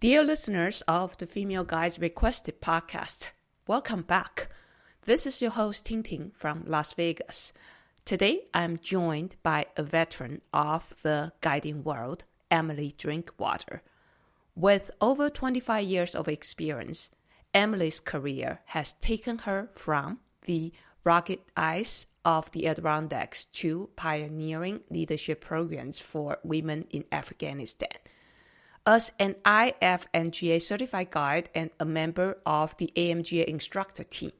Dear listeners of the Female Guides Requested podcast, welcome back. This is your host Ting Ting from Las Vegas. Today I'm joined by a veteran of the guiding world, Emilie Drinkwater. With over 25 years of experience, Emilie's career has taken her from the rugged ice of the Adirondacks to pioneering leadership programs for women in Afghanistan. As an IFMGA-certified guide and a member of the AMGA instructor team,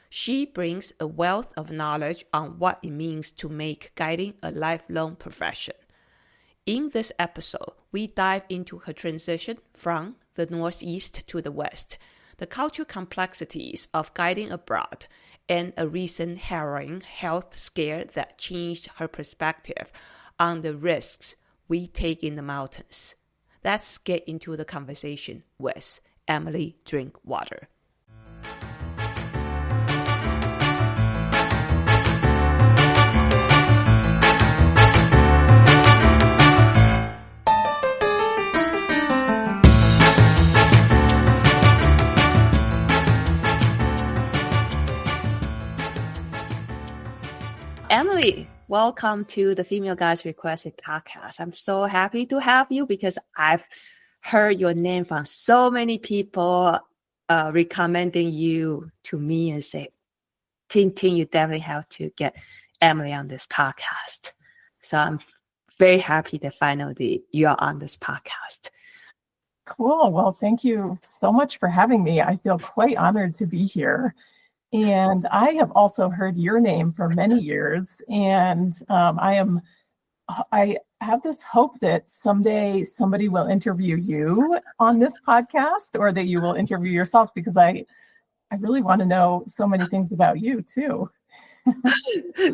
she brings a wealth of knowledge on what it means to make guiding a lifelong profession. In this episode, we dive into her transition from the Northeast to the West, the cultural complexities of guiding abroad, and a recent harrowing health scare that changed her perspective on the risks we take in the mountains. Let's get into the conversation with Emilie Drinkwater. Emilie, welcome to the Female Guides Requested podcast. I'm so happy to have you because I've heard your name from so many people recommending you to me and say, Ting Ting, you definitely have to get Emilie on this podcast. So I'm very happy that finally you're on this podcast. Cool. Well, thank you so much for having me. I feel quite honored to be here. And I have also heard your name for many years, and I have this hope that someday somebody will interview you on this podcast, or that you will interview yourself, because I really want to know so many things about you too.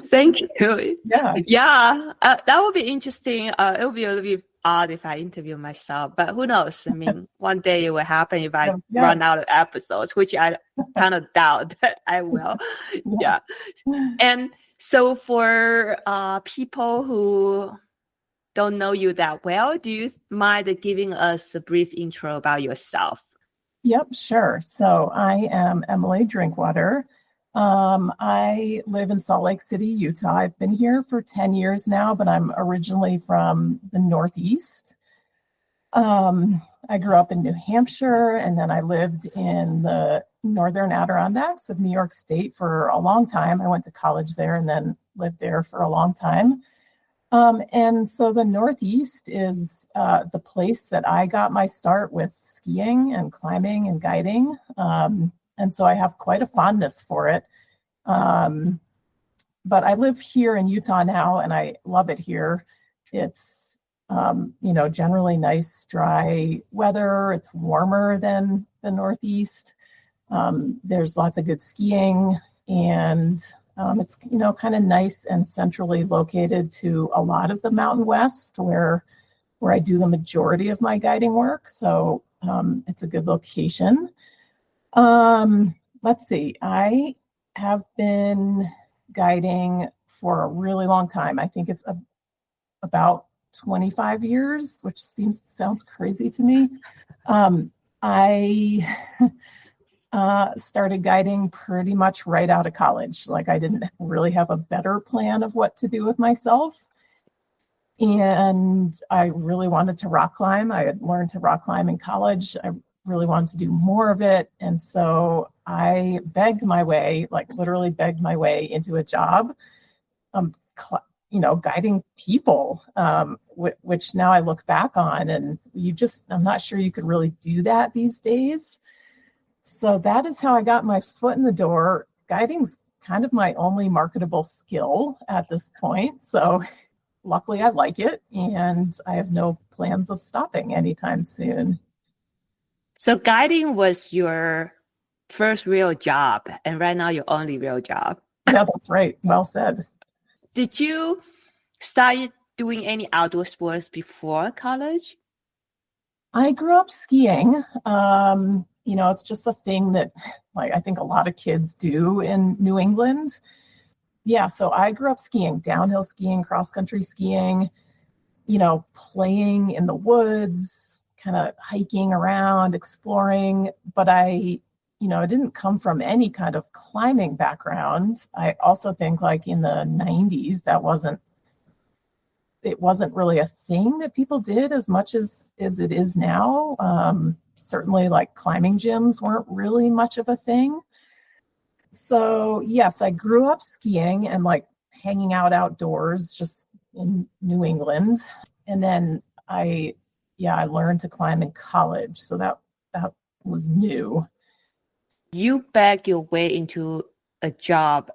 Thank you. Yeah, that would be interesting. It would be a little bit odd if I interview myself, but who knows? I mean, one day it will happen if I run out of episodes, which I kind of doubt that I will. Yeah. And so for people who don't know you that well, do you mind giving us a brief intro about yourself? Yep, sure. So I am Emilie Drinkwater. I live in Salt Lake City, Utah. I've been here for 10 years now, but I'm originally from the Northeast. I grew up in New Hampshire, and then I lived in the northern Adirondacks of New York State for a long time. I went to college there and then lived there for a long time. And so the Northeast is the place that I got my start with skiing and climbing and guiding. And so I have quite a fondness for it. But I live here in Utah now, and I love it here. It's, generally nice, dry weather. It's warmer than the Northeast. There's lots of good skiing, and it's, kind of nice and centrally located to a lot of the Mountain West where I do the majority of my guiding work. So it's a good location. Let's see. I have been guiding for a really long time. I think it's about 25 years, which sounds crazy to me. I started guiding pretty much right out of college. Like, I didn't really have a better plan of what to do with myself. And I really wanted to rock climb. I had learned to rock climb in college. I really wanted to do more of it. And so I literally begged my way into a job, guiding people, which now I look back on, and I'm not sure you could really do that these days. So that is how I got my foot in the door. Guiding's kind of my only marketable skill at this point. So luckily I like it, and I have no plans of stopping anytime soon. So guiding was your first real job, and right now your only real job. Yeah, that's right. Well said. Did you start doing any outdoor sports before college? I grew up skiing. It's just a thing that, I think a lot of kids do in New England. Yeah, so I grew up skiing, downhill skiing, cross-country skiing, playing in the woods, kind of hiking around, exploring, but I didn't come from any kind of climbing background. I also think like in the 90s, it wasn't really a thing that people did as much as it is now. Certainly like climbing gyms weren't really much of a thing. So yes, I grew up skiing and like hanging out outdoors just in New England. And then I learned to climb in college. So that was new. You backed your way into a job.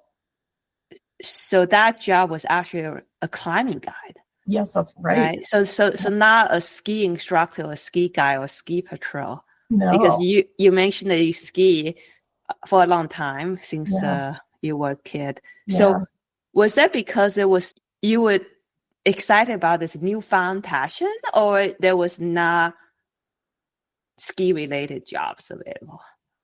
So that job was actually a climbing guide. Yes, that's right. So not a ski instructor or ski guide or ski patrol. No. Because you mentioned that you ski for a long time since you were a kid. Yeah. So was that because you were excited about this newfound passion, or there was not ski related jobs available?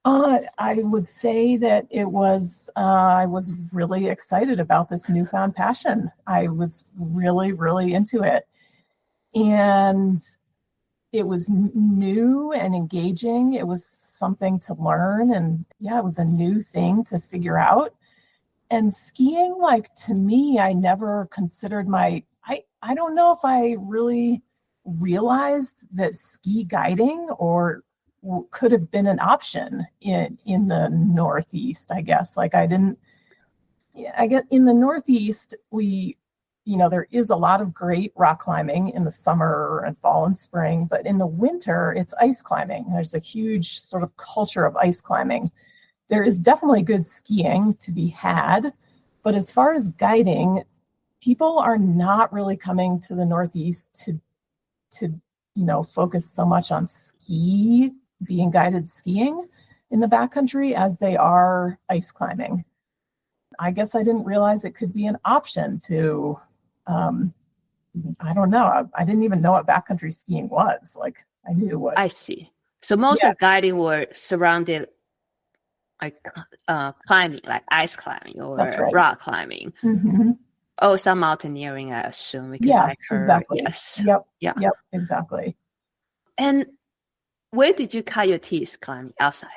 I would say that it was, I was really excited about this newfound passion. I was really, really into it. And it was new and engaging. It was something to learn. And it was a new thing to figure out. And skiing, like to me, I never considered I don't know if I really realized that ski guiding could have been an option in the Northeast, I guess. Like I get in the Northeast, there is a lot of great rock climbing in the summer and fall and spring, but in the winter, it's ice climbing. There's a huge sort of culture of ice climbing. There is definitely good skiing to be had, but as far as guiding, people are not really coming to the Northeast to focus so much on being guided skiing in the backcountry as they are ice climbing. I guess I didn't realize it could be an option to, I don't know. I didn't even know what backcountry skiing was. Like I knew what. I see. So most of guiding were surrounded like climbing, like ice climbing or rock climbing. Mm-hmm. Oh, some mountaineering, I assume, because I heard. Exactly. Yes. Yep. Exactly. And where did you cut your teeth climbing outside?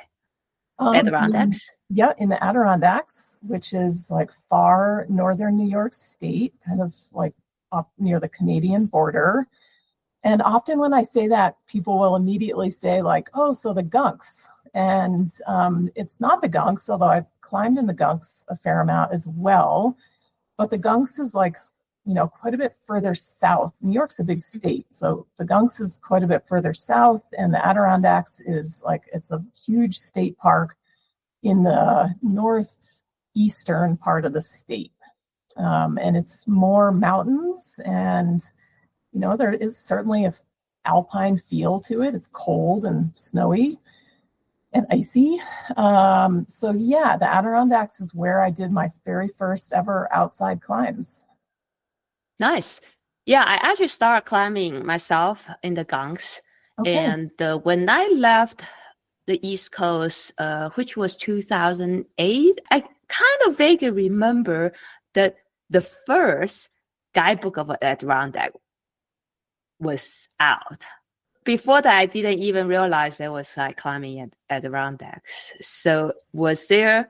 Adirondacks? In the Adirondacks, which is like far northern New York State, kind of like up near the Canadian border. And often when I say that, people will immediately say like, oh, so the Gunks. And it's not the Gunks, although I've climbed in the Gunks a fair amount as well. But the Gunks is like, quite a bit further south. New York's a big state, so the Gunks is quite a bit further south, and the Adirondacks is like, it's a huge state park in the northeastern part of the state. And it's more mountains, and, there is certainly an alpine feel to it. It's cold and snowy and icy. The Adirondacks is where I did my very first ever outside climbs. Nice. Yeah, I actually started climbing myself in the Gunks. Okay. And when I left the East Coast, which was 2008, I kind of vaguely remember that the first guidebook of Adirondack was out. Before that, I didn't even realize there was like climbing at Adirondacks. So was there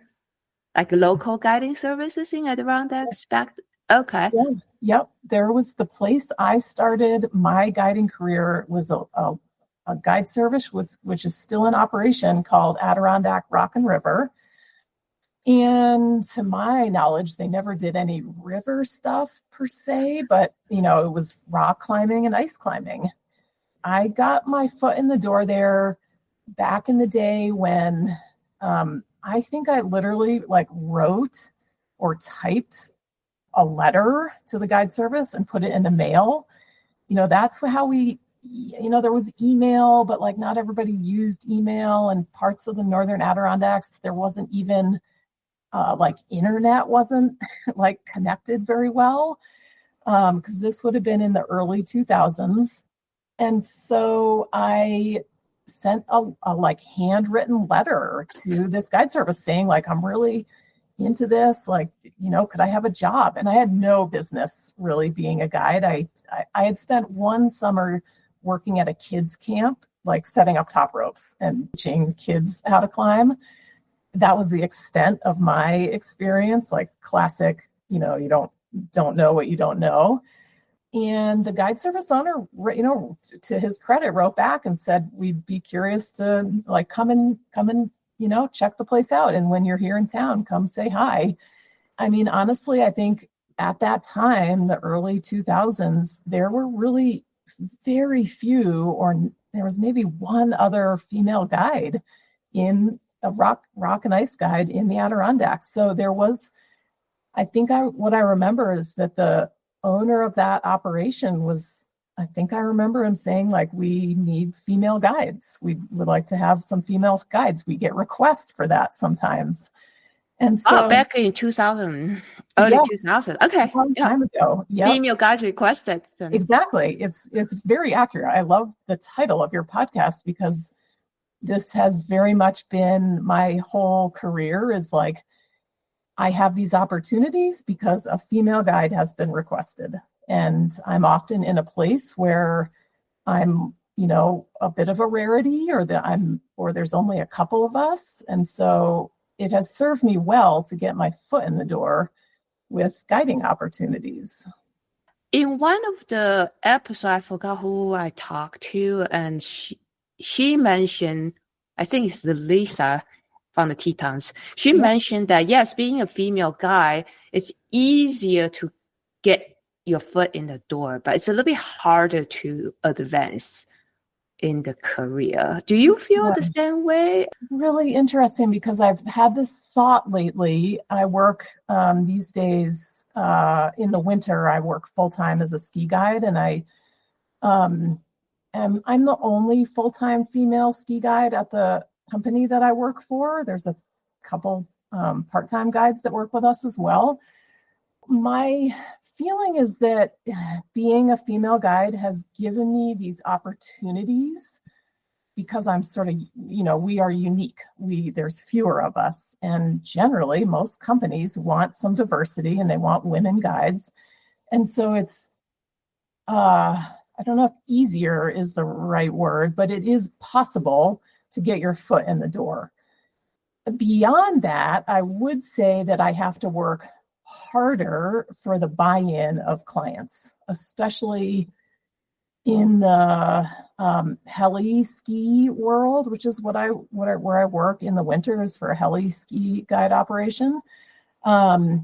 like local guiding services in Adirondacks back? Okay. Yeah. Yep. There was the place I started my guiding career was a guide service, which is still in operation, called Adirondack Rock and River. And to my knowledge, they never did any river stuff per se, but, it was rock climbing and ice climbing. I got my foot in the door there back in the day when I think I literally like wrote or typed a letter to the guide service and put it in the mail. That's how there was email, but like not everybody used email, and parts of the northern Adirondacks, there wasn't even like internet wasn't like connected very well, because this would have been in the early 2000s. And so I sent a like handwritten letter to this guide service saying like, I'm really into this, like, could I have a job? And I had no business really being a guide. I had spent one summer working at a kids camp like setting up top ropes and teaching kids how to climb. That was the extent of my experience, like classic, you don't know what you don't know. And the guide service owner, to his credit, wrote back and said, we'd be curious to like come and, check the place out. And when you're here in town, come say hi. I mean, honestly, I think at that time, the early 2000s, there were really very few, or there was maybe one other female guide in a rock and ice guide in the Adirondacks. So there was, what I remember is that the owner of that operation I remember him saying, like, we need female guides. We would like to have some female guides. We get requests for that sometimes. And so back in 2000, early 2000. Okay. A long time ago. Yep. Female guides requested. Then. Exactly. It's very accurate. I love the title of your podcast because this has very much been my whole career, is like, I have these opportunities because a female guide has been requested. And I'm often in a place where I'm, a bit of a rarity, or there's only a couple of us. And so it has served me well to get my foot in the door with guiding opportunities. In one of the episodes, I forgot who I talked to, and she mentioned, I think it's the Lisa from the Tetons. She mentioned that, yes, being a female guide, it's easier to get your foot in the door, but it's a little bit harder to advance in the career. Do you feel the same way? Really interesting, because I've had this thought lately. I work these days in the winter. I work full-time as a ski guide, and I'm the only full-time female ski guide at the company that I work for. There's a couple part-time guides that work with us as well. My feeling is that being a female guide has given me these opportunities because I'm sort of, we are unique. There's fewer of us. And generally, most companies want some diversity and they want women guides. And so it's, I don't know if easier is the right word, but it is possible to get your foot in the door. Beyond that, I would say that I have to work harder for the buy-in of clients, especially in the heli ski world, which is where I work in the winter, is for a heli ski guide operation. That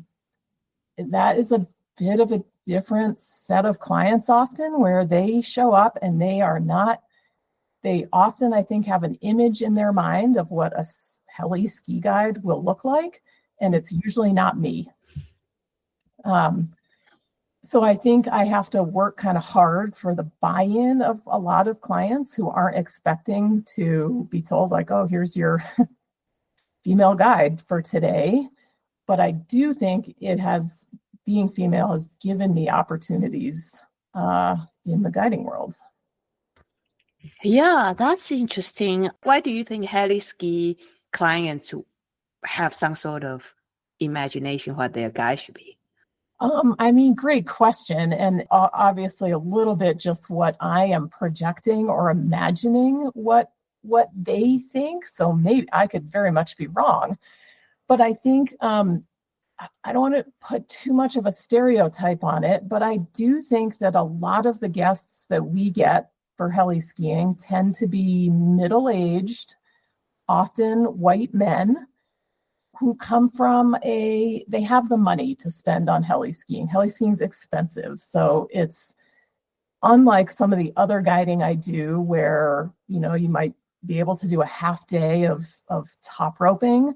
is a bit of a different set of clients often, where they show up and they often, I think, have an image in their mind of what a heli ski guide will look like, and it's usually not me. So I think I have to work kind of hard for the buy-in of a lot of clients who aren't expecting to be told, like, oh, here's your female guide for today. But I do think being female has given me opportunities in the guiding world. Yeah, that's interesting. Why do you think heli ski clients have some sort of imagination what their guide should be? Great question. And obviously a little bit just what I am projecting or imagining what they think. So maybe I could very much be wrong. But I think I don't want to put too much of a stereotype on it, but I do think that a lot of the guests that we get for heli skiing tend to be middle-aged, often white men, who come from they have the money to spend on heli skiing. Heli skiing is expensive. So it's unlike some of the other guiding I do, where, you might be able to do a half day of top roping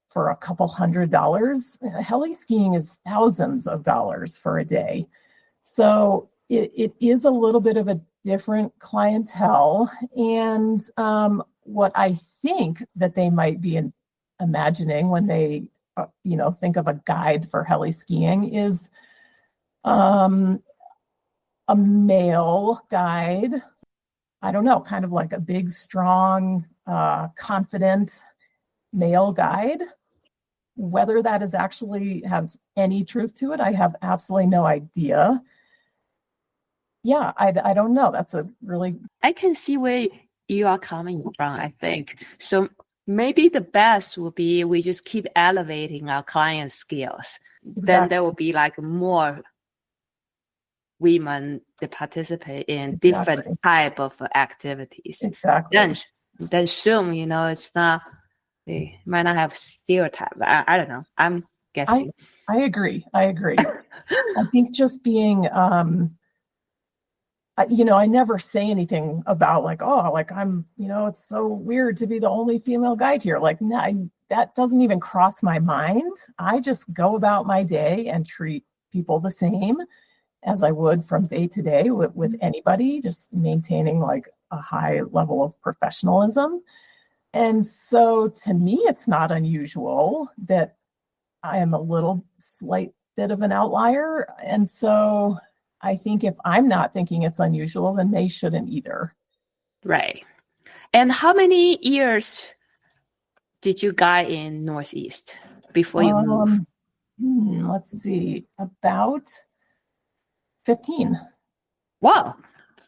for a couple $100. Heli skiing is thousands of dollars for a day. So it is a little bit of a different clientele. And what I think that they might be imagining when they, think of a guide for heli skiing is a male guide. I don't know, kind of like a big, strong, confident male guide. Whether that has any truth to it, I have absolutely no idea. Yeah, I don't know. That's a really... I can see where you are coming from, I think. So maybe the best would be we just keep elevating our client skills. Exactly. Then there will be like more women that participate in different type of activities. Exactly. Then soon, it's not, they might not have stereotype. I don't know. I'm guessing. I agree. I think just being, I never say anything about like, oh, like I'm, it's so weird to be the only female guide here. Like, that doesn't even cross my mind. I just go about my day and treat people the same as I would from day to day with anybody, just maintaining like a high level of professionalism. And so to me, it's not unusual that I am a slight bit of an outlier. And so I think if I'm not thinking it's unusual, then they shouldn't either. Right. And how many years did you guide in Northeast before you moved? Let's see, about 15. Wow.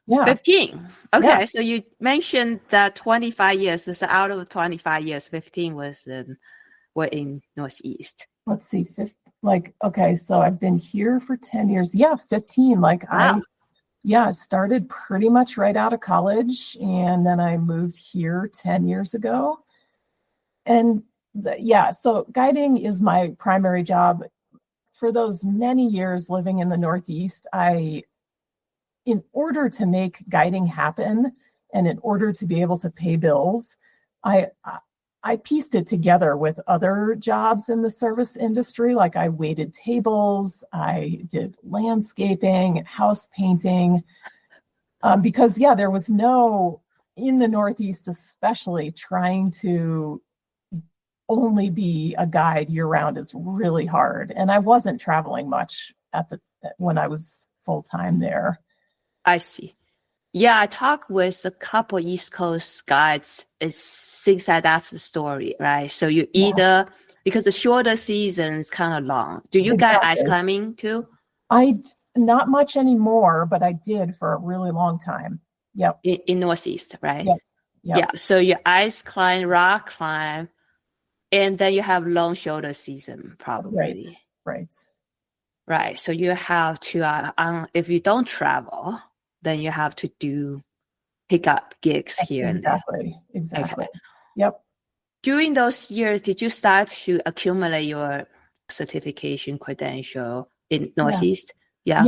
Yeah. 15. Okay. Yeah. So you mentioned that 25 years. So out of 25 years, 15 were in Northeast. Let's see. Okay. So I've been here for 10 years. Yeah. 15. Wow. I started pretty much right out of college, and then I moved here 10 years ago. And so guiding is my primary job. For those many years living in the Northeast, in order to make guiding happen and in order to be able to pay bills, I pieced it together with other jobs in the service industry. Like I waited tables, I did landscaping, house painting, because there was in the Northeast especially, trying to only be a guide year round is really hard. And I wasn't traveling much when I was full time there. I see. Yeah, I talked with a couple East Coast guides. It seems like that's the story, right? So you either, because the shorter season is kind of long. Do you guide ice climbing too? Not much anymore, but I did for a really long time. Yep. In Northeast, right? Yep. Yeah. So you ice climb, rock climb, and then you have long shoulder season probably. Right. So you have to, if you don't travel, then you have to pick up gigs here and there. Exactly. Okay. Yep. During those years, did you start to accumulate your certification credential in Northeast? Yeah.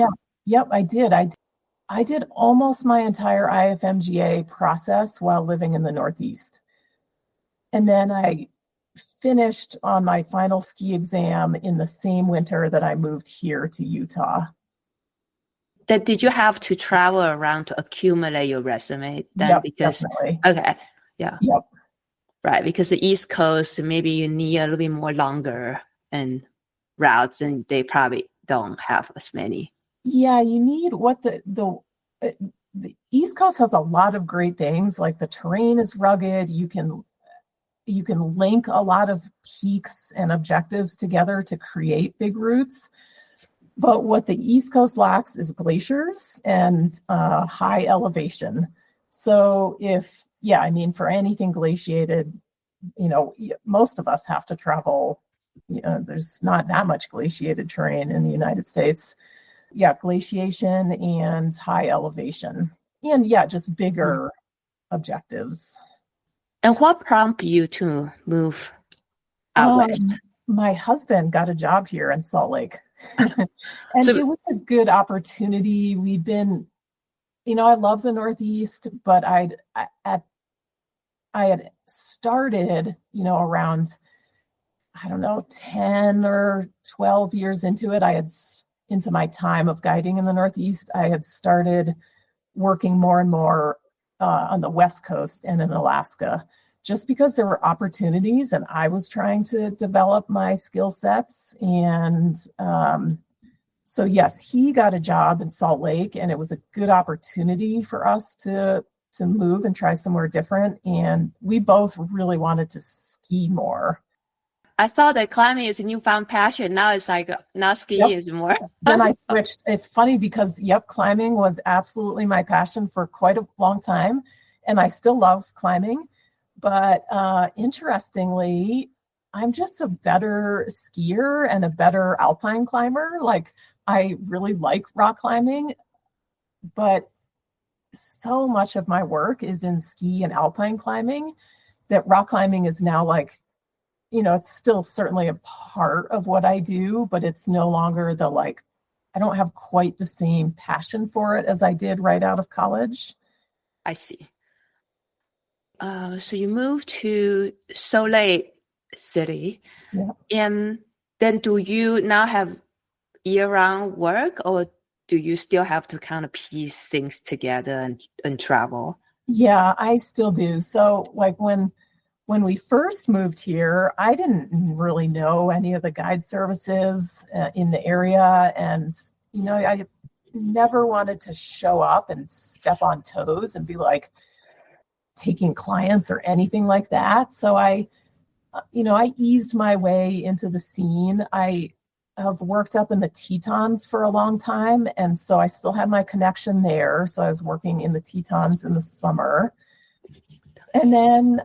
Yep, I did. I did almost my entire IFMGA process while living in the Northeast. And then I finished on my final ski exam in the same winter that I moved here to Utah. Did you have to travel around to accumulate your resume then? Yep, because definitely. Okay. Yeah. Yep. Right. Because the East Coast, maybe you need a little bit more longer and routes, and they probably don't have as many. Yeah, you need the East Coast has a lot of great things. Like the terrain is rugged. You can link a lot of peaks and objectives together to create big routes. But what the East Coast lacks is glaciers and high elevation. So for anything glaciated, most of us have to travel. There's not that much glaciated terrain in the United States. Yeah, glaciation and high elevation. And just bigger objectives. And what prompted you to move out west? My husband got a job here in Salt Lake. And it was a good opportunity. We've been, I love the Northeast, but I had started, around, 10 or 12 years into it. Into my time of guiding in the Northeast, I had started working more and more on the West Coast and in Alaska, just because there were opportunities and I was trying to develop my skill sets. And so yes, he got a job in Salt Lake, and it was a good opportunity for us to move and try somewhere different. And we both really wanted to ski more. I thought that climbing is a newfound passion. Now it's like, now skiing is more. Then I switched. It's funny because, climbing was absolutely my passion for quite a long time. and I still love climbing. But interestingly, I'm just a better skier and a better alpine climber. Like, I really like rock climbing, but so much of my work is in ski and alpine climbing that rock climbing is now like, it's still certainly a part of what I do, but it's no longer I don't have quite the same passion for it as I did right out of college. I see. So you moved to Salt Lake City, Yeah. and then do you now have year-round work, or do you still have to kind of piece things together and travel? Yeah, I still do. So like when we first moved here, I didn't really know any of the guide services in the area. And, I never wanted to show up and step on toes and be like taking clients or anything like that. So I eased my way into the scene. I have worked up in the Tetons for a long time. And so I still had my connection there. So I was working in the Tetons in the summer. And then,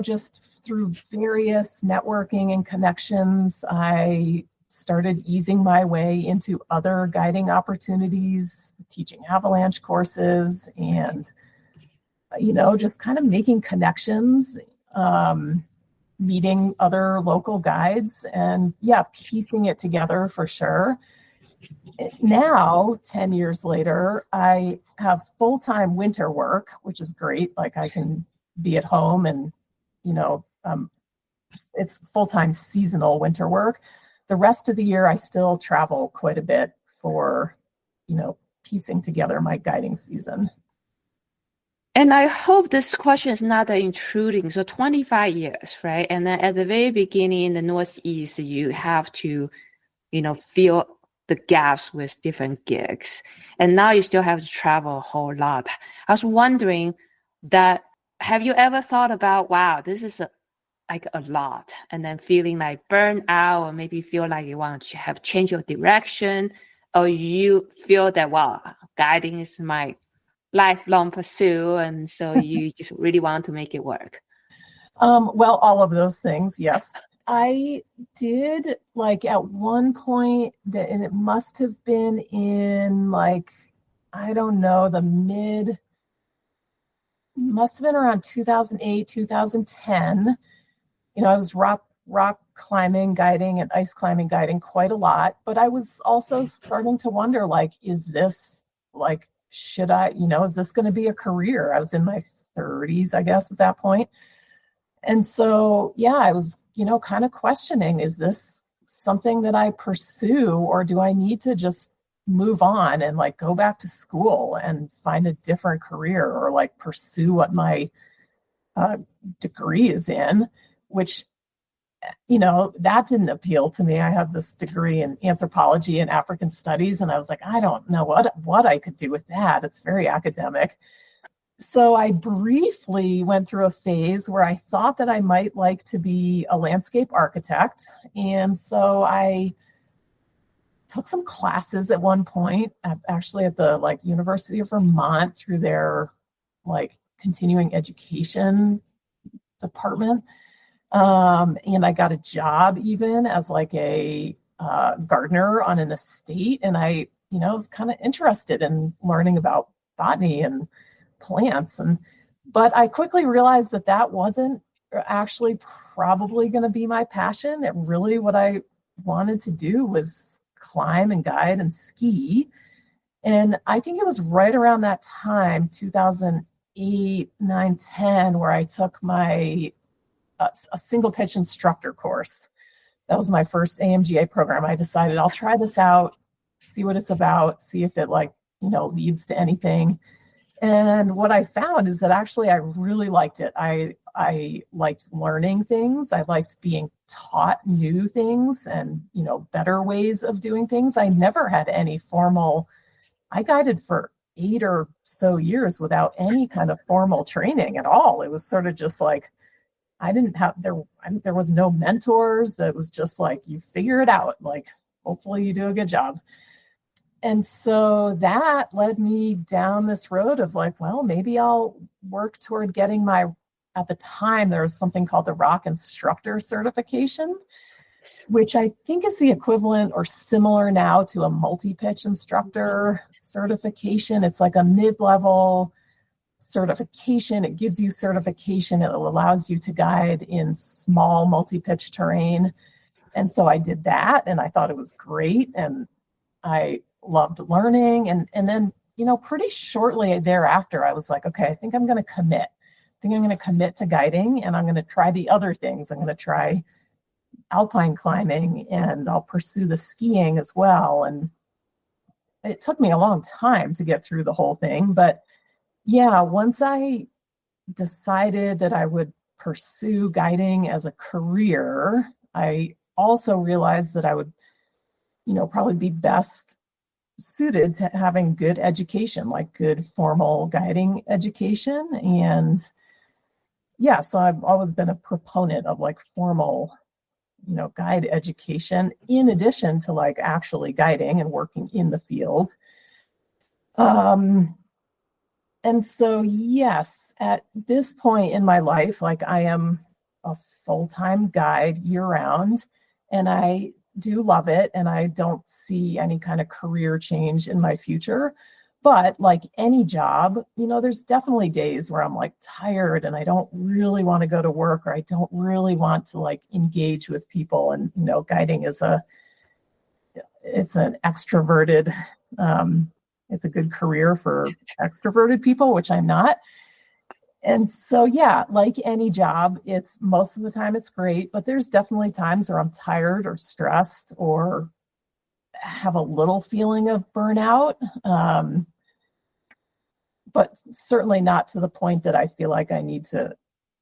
just through various networking and connections, I started easing my way into other guiding opportunities, teaching avalanche courses, and, just kind of making connections, meeting other local guides, and piecing it together for sure. Now, 10 years later, I have full-time winter work, which is great. Like, I can be at home and, it's full-time seasonal winter work. The rest of the year, I still travel quite a bit for, piecing together my guiding season. And I hope this question is not that intruding. So 25 years, right? And then at the very beginning in the Northeast, you have to, fill the gaps with different gigs. And now you still have to travel a whole lot. I was wondering have you ever thought about, wow, this is a lot, and then feeling like burned out, or maybe feel like you want to have changed your direction, or you feel that, wow, guiding is my lifelong pursuit, and so you just really want to make it work? Well, all of those things, yes. I did at one point and it must have been in I don't know, must have been around 2008, 2010. I was rock climbing, guiding, and ice climbing guiding quite a lot, but I was also starting to wonder, is this should I, is this going to be a career? I was in my 30s, I guess, at that point. And so, I was, kind of questioning, is this something that I pursue, or do I need to just move on and go back to school and find a different career, or pursue what my degree is in, which, that didn't appeal to me. I have this degree in anthropology and African studies, and I was like, I don't know what I could do with that. It's very academic. So I briefly went through a phase where I thought that I might like to be a landscape architect. And so I took some classes at one point, actually at the University of Vermont, through their continuing education department. And I got a job even as a gardener on an estate. And I, was kind of interested in learning about botany and plants. But I quickly realized that wasn't actually probably going to be my passion. That really what I wanted to do was climb and guide and ski. And I think it was right around that time, 2008, 9, 10, where I took my a single pitch instructor course. That was my first AMGA program. I decided I'll try this out, see what it's about, see if it leads to anything. And what I found is that actually I really liked it. I liked learning things. I liked being taught new things and, better ways of doing things. I never had any I guided for 8 or so years without any kind of formal training at all. It was sort of just there was no mentors. That was just you figure it out. Hopefully you do a good job. And so that led me down this road of like, well, maybe I'll work toward getting at the time, there was something called the rock instructor certification, which I think is the equivalent or similar now to a multi-pitch instructor certification. It's like a mid-level certification. It gives you certification. It allows you to guide in small multi-pitch terrain. And so I did that, and I thought it was great, and I loved learning. And then, pretty shortly thereafter, I was like, okay, I think I'm going to commit. I think I'm going to commit to guiding, and I'm going to try the other things. I'm going to try alpine climbing, and I'll pursue the skiing as well. And it took me a long time to get through the whole thing. But yeah, once I decided that I would pursue guiding as a career, I also realized that I would, probably be best suited to having good education, like good formal guiding education. And yeah, so I've always been a proponent of like formal, guide education in addition to like actually guiding and working in the field. And so, yes, at this point in my life, like I am a full-time guide year-round, and I do love it, and I don't see any kind of career change in my future. But like any job, there's definitely days where I'm like tired and I don't really want to go to work, or I don't really want to like engage with people. And, guiding is it's an extroverted, it's a good career for extroverted people, which I'm not. And so, yeah, like any job, it's most of the time it's great, but there's definitely times where I'm tired or stressed or have a little feeling of burnout. But certainly not to the point that I feel like I need to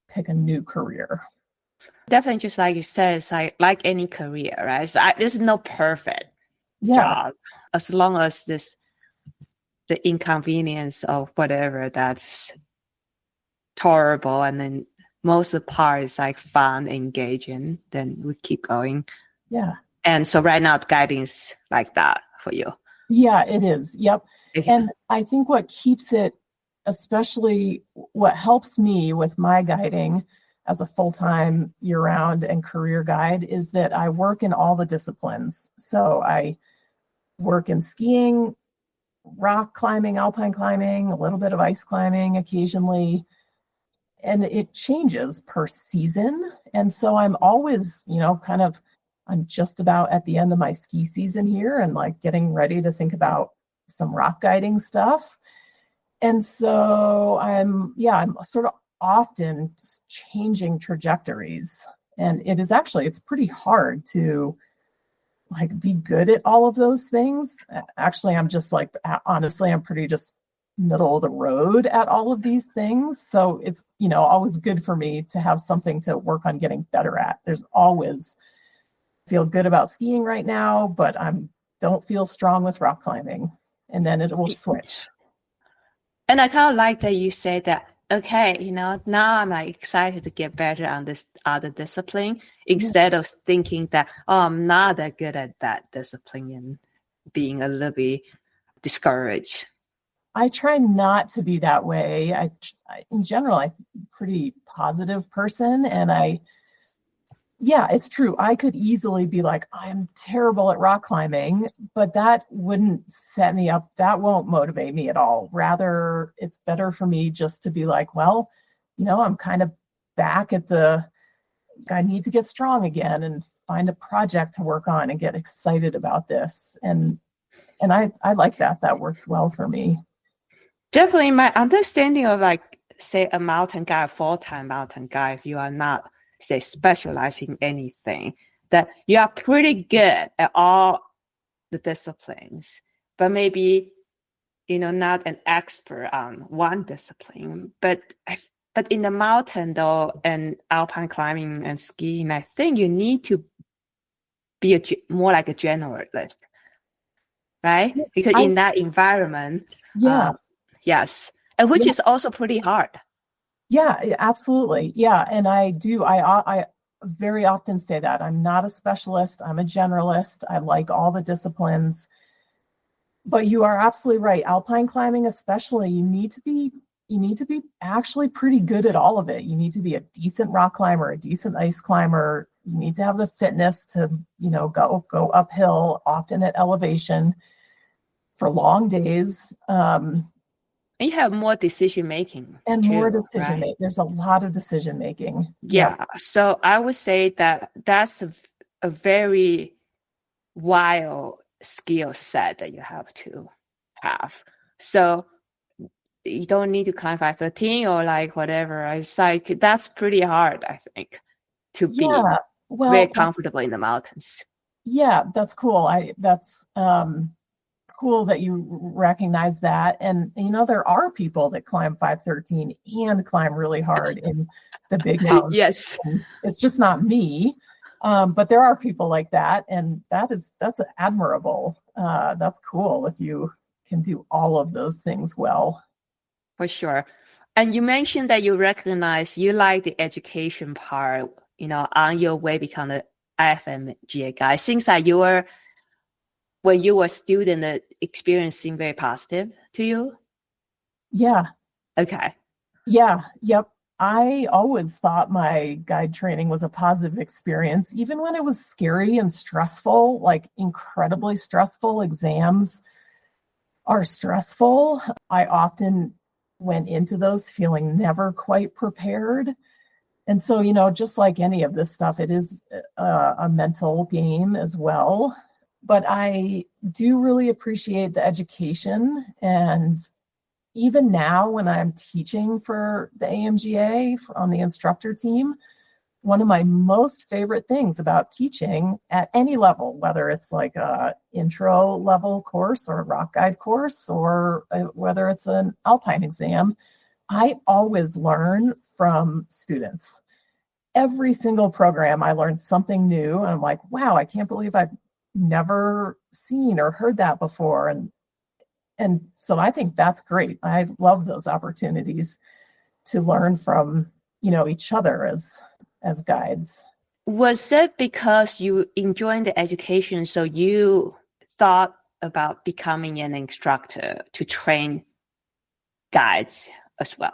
pick a new career. Definitely, just like you said, it's like any career, right? So there's no perfect job, as long as the inconvenience of whatever that's tolerable, and then most of the part is like fun, engaging, then we keep going. Yeah. And so right now, guiding is like that for you. Yeah, it is. Yep. And I think what keeps it, especially what helps me with my guiding as a full-time year-round and career guide, is that I work in all the disciplines. So I work in skiing, rock climbing, alpine climbing, a little bit of ice climbing occasionally, and it changes per season. And so I'm always, I'm just about at the end of my ski season here and like getting ready to think about some rock guiding stuff. And so I'm sort of often changing trajectories. And it's pretty hard to like be good at all of those things. Actually, I'm just like, honestly, I'm pretty just middle of the road at all of these things. So it's, always good for me to have something to work on getting better at. There's always feel good about skiing right now, but don't feel strong with rock climbing. And then it will switch. And I kind of like that you say that, okay, now I'm like excited to get better on this other discipline, instead of thinking that, I'm not that good at that discipline and being a little bit discouraged. I try not to be that way. I in general, I'm a pretty positive person, and it's true. I could easily be like, I'm terrible at rock climbing, but that wouldn't set me up. That won't motivate me at all. Rather, it's better for me just to be like, well, I'm kind of back at I need to get strong again and find a project to work on and get excited about this. And I like that. That works well for me. Definitely my understanding of like, say, a mountain guide, full-time mountain guide, if you are not, say, specializing in anything, that you are pretty good at all the disciplines, but maybe, not an expert on one discipline. But in the mountain though, and alpine climbing and skiing, I think you need to be more like a generalist, right? Because in that environment, yes, and which is also pretty hard. Yeah, absolutely. Yeah, and I very often say that I'm not a specialist. I'm a generalist. I like all the disciplines. But you are absolutely right. Alpine climbing, especially, you need to be actually pretty good at all of it. You need to be a decent rock climber, a decent ice climber. You need to have the fitness to, go uphill, often at elevation for long days. And you have more decision making And more too, decision right? making. There's a lot of decision making. Yep. Yeah. So I would say that that's a very wild skill set that you have to have. So you don't need to climb 513 or like whatever. It's like that's pretty hard, I think, to be Yeah. very Well, comfortable in the mountains. yeah, that's cool. That's cool that you recognize that. And there are people that climb 513 and climb really hard in the big mountains. Yes. And it's just not me. But there are people like that, and that's admirable. That's cool if you can do all of those things well. For sure. And you mentioned that you recognize you like the education part, on your way become the IFMGA guy. Seems like when you were a student, the experience seemed very positive to you. Yeah. Okay. Yeah. Yep. I always thought my guide training was a positive experience, even when it was scary and stressful, like incredibly stressful. Exams are stressful. I often went into those feeling never quite prepared. And so, just like any of this stuff, it is a mental game as well. But I do really appreciate the education. And even now, when I'm teaching for the AMGA on the instructor team, one of my most favorite things about teaching at any level, whether it's like a intro level course or a rock guide course, or whether it's an alpine exam, I always learn from students. Every single program, I learned something new. And I'm like, wow, I can't believe I've never seen or heard that before. And so I think that's great. I love those opportunities to learn from, each other as guides. Was it because you enjoyed the education, so you thought about becoming an instructor to train guides as well?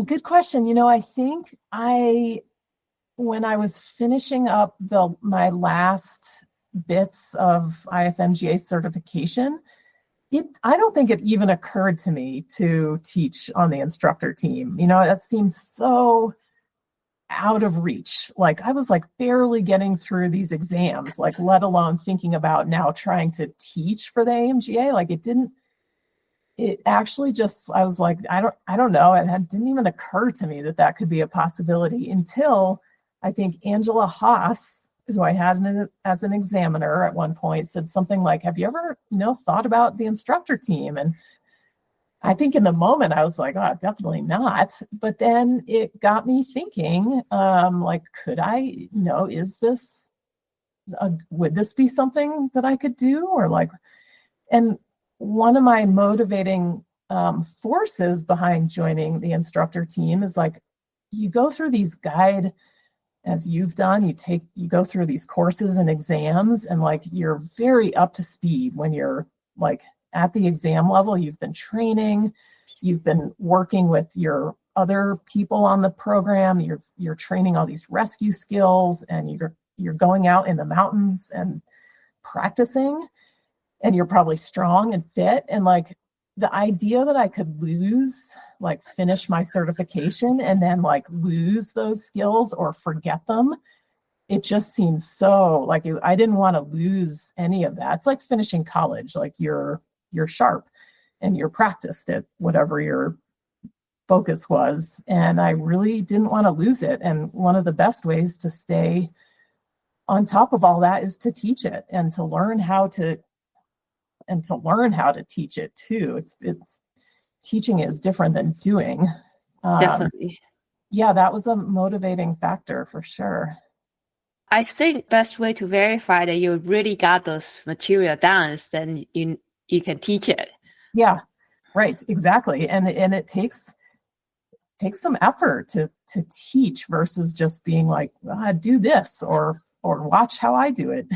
Good question. I think when I was finishing up my last bits of IFMGA certification, I don't think it even occurred to me to teach on the instructor team. That seemed so out of reach. Like I was like barely getting through these exams, like let alone thinking about now trying to teach for the AMGA. Like it actually just, I was like, I don't know. It didn't even occur to me that could be a possibility until I think Angela Haas, who I had as an examiner at one point, said something like, have you ever, thought about the instructor team? And I think in the moment I was like, oh, definitely not. But then it got me thinking, like, could I, would this be something that I could do? Or like, and one of my motivating forces behind joining the instructor team is like, you go through these guide, as you've done, you go through these courses and exams, and like you're very up to speed when you're like at the exam level. You've been training, you've been working with your other people on the program, you're training all these rescue skills, and you're going out in the mountains and practicing, and you're probably strong and fit. And like the idea that I could finish my certification and then like lose those skills or forget them, it just seems so like I didn't want to lose any of that. It's like finishing college, like you're sharp and you're practiced at whatever your focus was. And I really didn't want to lose it. And one of the best ways to stay on top of all that is to teach it and to learn how to teach it too. It's teaching is different than doing. Definitely. Yeah, that was a motivating factor for sure. I think best way to verify that you really got those material down is then you can teach it. Yeah, right, exactly. And it takes some effort to teach versus just being like, do this or watch how I do it.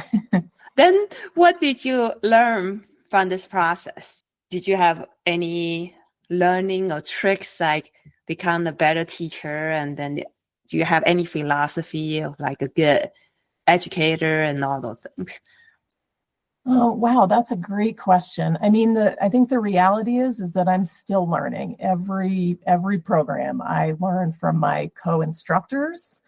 Then what did you learn from this process, did you have any learning or tricks like become a better teacher? And then do you have any philosophy of like a good educator and all those things? Oh, wow, that's a great question. I mean, I think the reality is that I'm still learning every program. I learn from my co-instructors.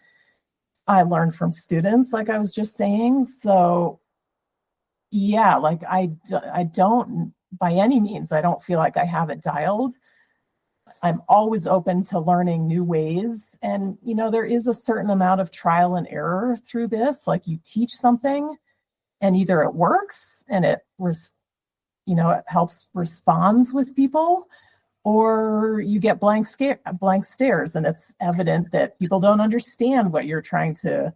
I learn from students, like I was just saying. So yeah, like I don't, by any means, I don't feel like I have it dialed. I'm always open to learning new ways. And, there is a certain amount of trial and error through this. Like you teach something and either it works and it helps responds with people, or you get blank stares and it's evident that people don't understand what you're trying to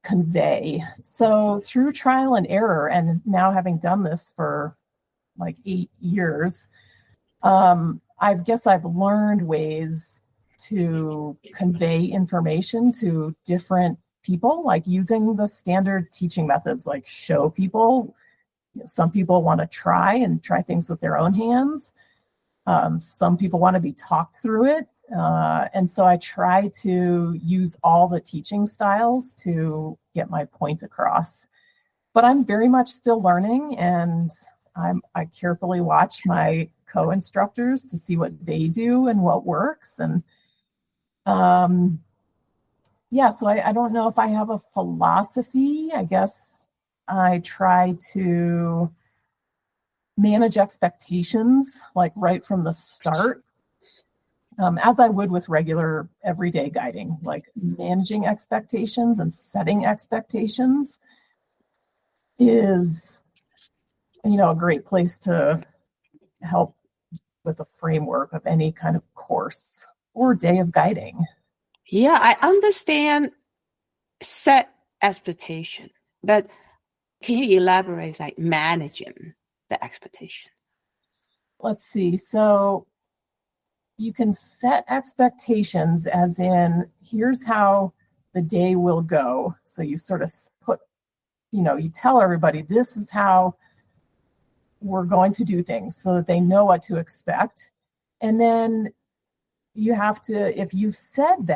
convey. So through trial and error, and now having done this for like 8 years, I guess I've learned ways to convey information to different people, like using the standard teaching methods, like show people. Some people want to try things with their own hands. Some people want to be talked through it. And so I try to use all the teaching styles to get my point across. But I'm very much still learning, and I carefully watch my co-instructors to see what they do and what works. And so I don't know if I have a philosophy. I guess I try to manage expectations like right from the start, as I would with regular everyday guiding, like managing expectations and setting expectations is, a great place to help with the framework of any kind of course or day of guiding. Yeah, I understand set expectation, but can you elaborate like managing the expectation? Let's see. So you can set expectations as in, here's how the day will go. So you sort of put, you tell everybody this is how we're going to do things so that they know what to expect. And then you have to, if you've said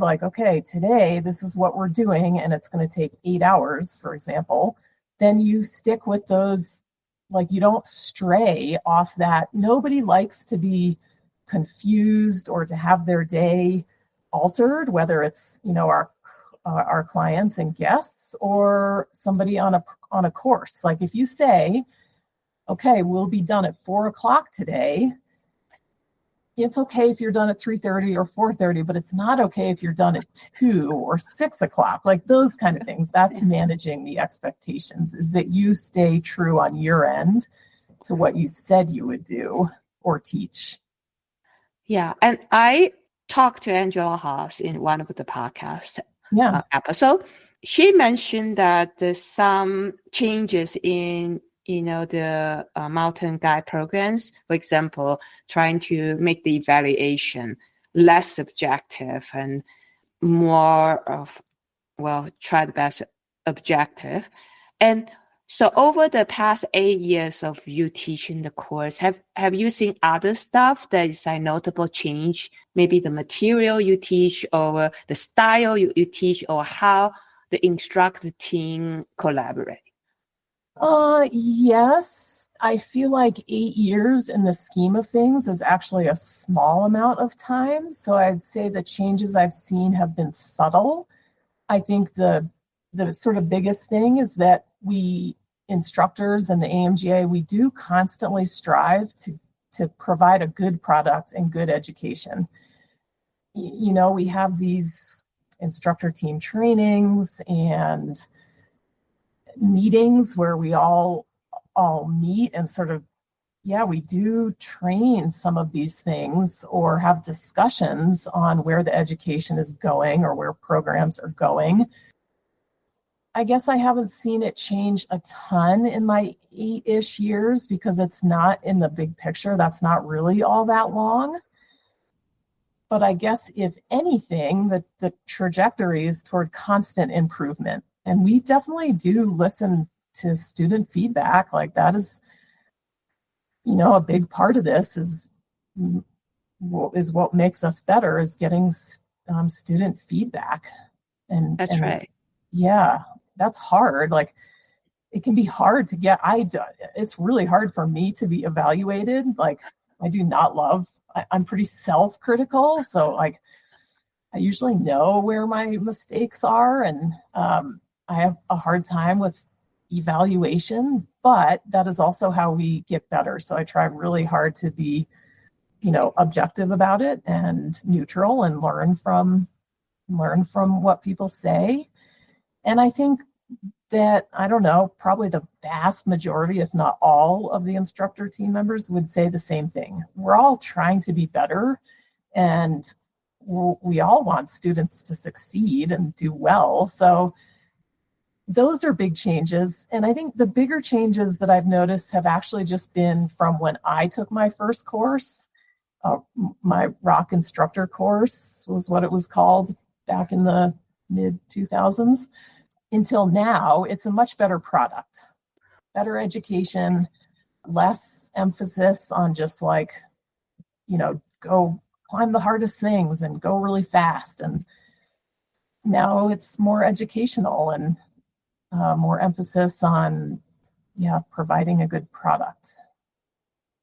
like, okay, today this is what we're doing and it's going to take 8 hours, for example, then you stick with those. Like you don't stray off that. Nobody likes to be confused or to have their day altered, whether it's, our clients and guests or somebody on a course. Like if you say, okay, we'll be done at 4:00 today. It's okay if you're done at 3:30 or 4:30, but it's not okay if you're done at 2 or 6:00. Like those kind of things. That's managing the expectations, is that you stay true on your end to what you said you would do or teach. Yeah, and I talked to Angela Haas in one of the podcast episode. She mentioned that there's some changes in the mountain guide programs, for example, trying to make the evaluation less subjective and more of, try the best objective. And so over the past 8 years of you teaching the course, have you seen other stuff that is a notable change? Maybe the material you teach or the style you teach, or how the instructor team collaborate? Yes, I feel like 8 years in the scheme of things is actually a small amount of time. So I'd say the changes I've seen have been subtle. I think the sort of biggest thing is that we instructors and the AMGA, we do constantly strive to provide a good product and good education. We have these instructor team trainings and meetings where we all meet and sort of, we do train some of these things or have discussions on where the education is going or where programs are going. I guess I haven't seen it change a ton in my 8-ish years because it's not in the big picture. That's not really all that long. But I guess if anything, the trajectory is toward constant improvement. And we definitely do listen to student feedback. Like that is, a big part of this is what makes us better is getting student feedback. That's right. Yeah, that's hard. Like it can be hard to get. It's really hard for me to be evaluated. Like I do not love. I'm pretty self-critical, so like I usually know where my mistakes are, and I have a hard time with evaluation. But that is also how we get better. So I try really hard to be, objective about it and neutral, and learn from what people say. And I think that, I don't know, probably the vast majority, if not all, of the instructor team members would say the same thing. We're all trying to be better, and we all want students to succeed and do well. So those are big changes. And I think the bigger changes that I've noticed have actually just been from when I took my first course. My rock instructor course was what it was called back in the mid 2000s. Until now, it's a much better product, better education, less emphasis on just like, go climb the hardest things and go really fast. And now it's more educational and more emphasis on, providing a good product.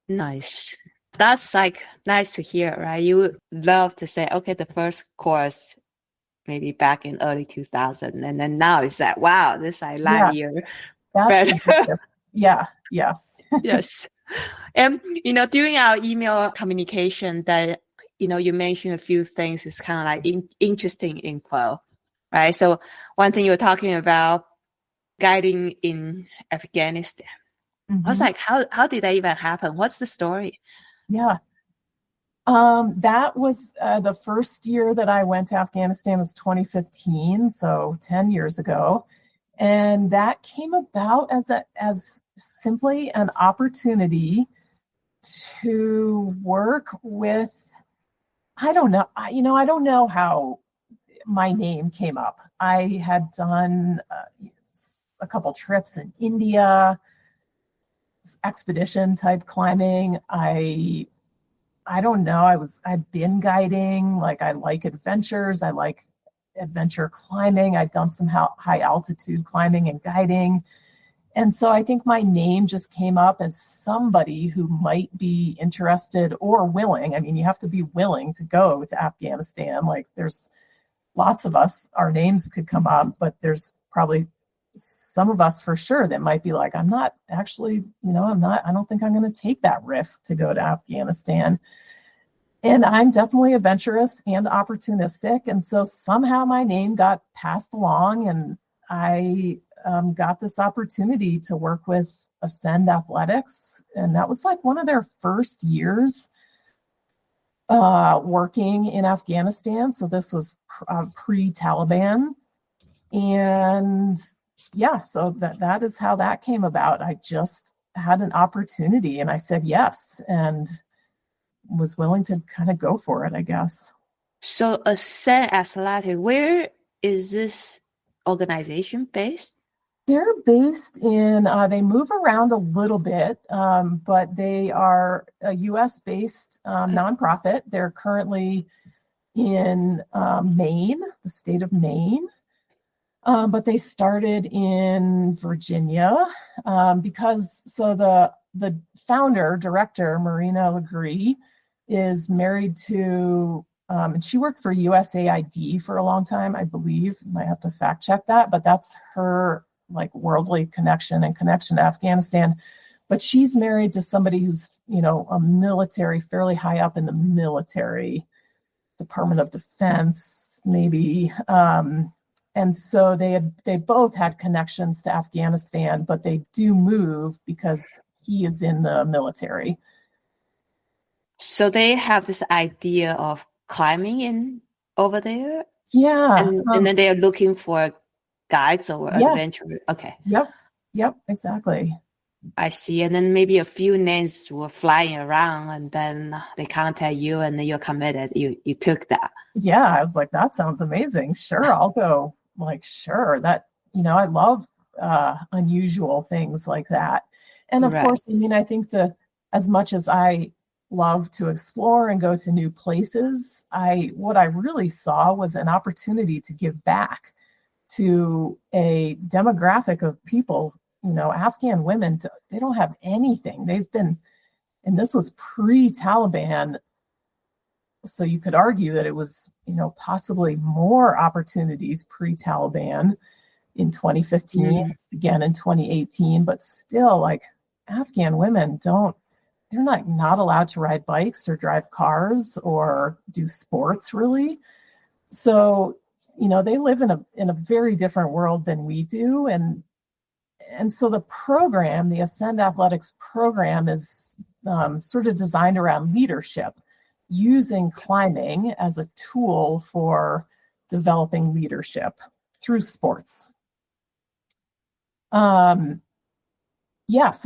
Nice. That's like nice to hear, right? You would love to say, okay, the first course maybe back in early 2000, and then now it's like, wow, this I like you better. Yeah. Yes. And during our email communication that you mentioned a few things is kind of like interesting info, right? So one thing you're talking about guiding in Afghanistan. I was like, how did that even happen? What's the story? Yeah. That was the first year that I went to Afghanistan was 2015, so 10 years ago. And that came about as simply an opportunity to work with, I don't know, I don't know how my name came up. I had done a couple trips in India, expedition type climbing. I don't know. I'd been guiding. Like I like adventures. I like adventure climbing. I'd done some high altitude climbing and guiding. And so I think my name just came up as somebody who might be interested or willing. I mean, you have to be willing to go to Afghanistan. Like there's lots of us, our names could come up, but there's probably some of us for sure that might be like, I'm not actually, I don't think I'm going to take that risk to go to Afghanistan. And I'm definitely adventurous and opportunistic. And so somehow my name got passed along, and I got this opportunity to work with Ascend Athletics. And that was like one of their first years working in Afghanistan. So this was pre-Taliban. And yeah, so that is how that came about. I just had an opportunity and I said yes, and was willing to kind of go for it, I guess. So Ascend Athletic, where is this organization based? They're based in, they move around a little bit, but they are a US-based nonprofit. They're currently in Maine, the state of Maine. But they started in Virginia because the founder, director, Marina Legree, is married to, and she worked for USAID for a long time, I believe. You might have to fact check that, but that's her like worldly connection and connection to Afghanistan. But she's married to somebody who's, a military, fairly high up in the military, Department of Defense, maybe. And so they both had connections to Afghanistan, but they do move because he is in the military. So they have this idea of climbing in over there? Yeah. And then they're looking for guides or adventurers. Okay. Yep, exactly. I see. And then maybe a few names were flying around, and then they contact you and then you're committed. You took that. Yeah, I was like, that sounds amazing. Sure, I'll go. Like, sure. That, I love unusual things like that. And of Right. course, I mean, I think as much as I love to explore and go to new places, what I really saw was an opportunity to give back to a demographic of people. Afghan women, they don't have anything. And this was pre-Taliban, so you could argue that it was, possibly more opportunities pre-Taliban in 2015, again in 2018, but still, like, Afghan women they're not allowed to ride bikes or drive cars or do sports, really. So, they live in a very different world than we do. And so the program, the Ascend Athletics program, is sort of designed around leadership, using climbing as a tool for developing leadership through sports. So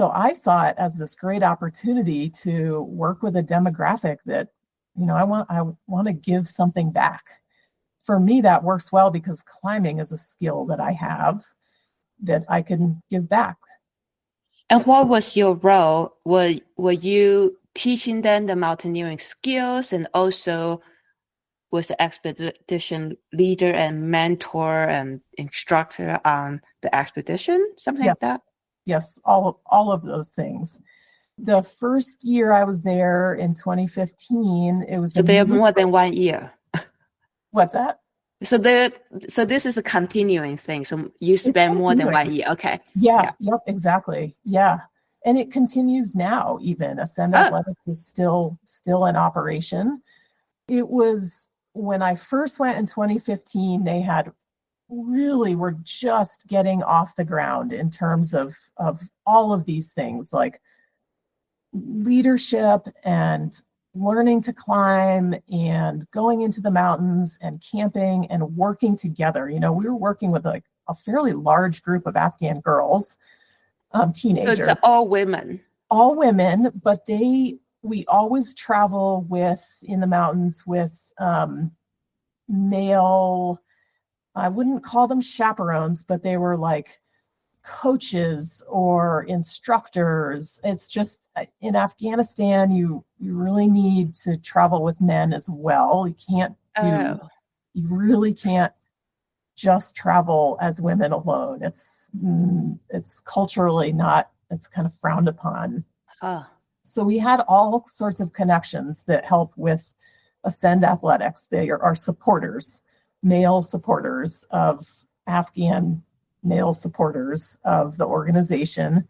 I saw it as this great opportunity to work with a demographic that, I want to give something back. For me, that works well because climbing is a skill that I have that I can give back. And what was your role? Were you teaching them the mountaineering skills, and also was the expedition leader and mentor and instructor on the expedition, something like that? Yes, all of those things. The first year I was there in 2015, it was so they're more than 1 year. What's that? So this is a continuing thing. So you spend more than 1 year. Okay. Yeah. Yep. Exactly. Yeah. And it continues now. Even Ascend Athletics is still in operation. It was when I first went in 2015. They were just getting off the ground in terms of all of these things, like leadership and learning to climb and going into the mountains and camping and working together. We were working with a fairly large group of Afghan girls, teenagers. So it's all women. All women, but we always travel in the mountains with male, I wouldn't call them chaperones, but they were like coaches or instructors. It's just, in Afghanistan, you really need to travel with men as well. You really can't just travel as women alone. It's culturally not, it's kind of frowned upon. So we had all sorts of connections that help with Ascend Athletics. They are supporters, male supporters of Afghan male supporters of the organization,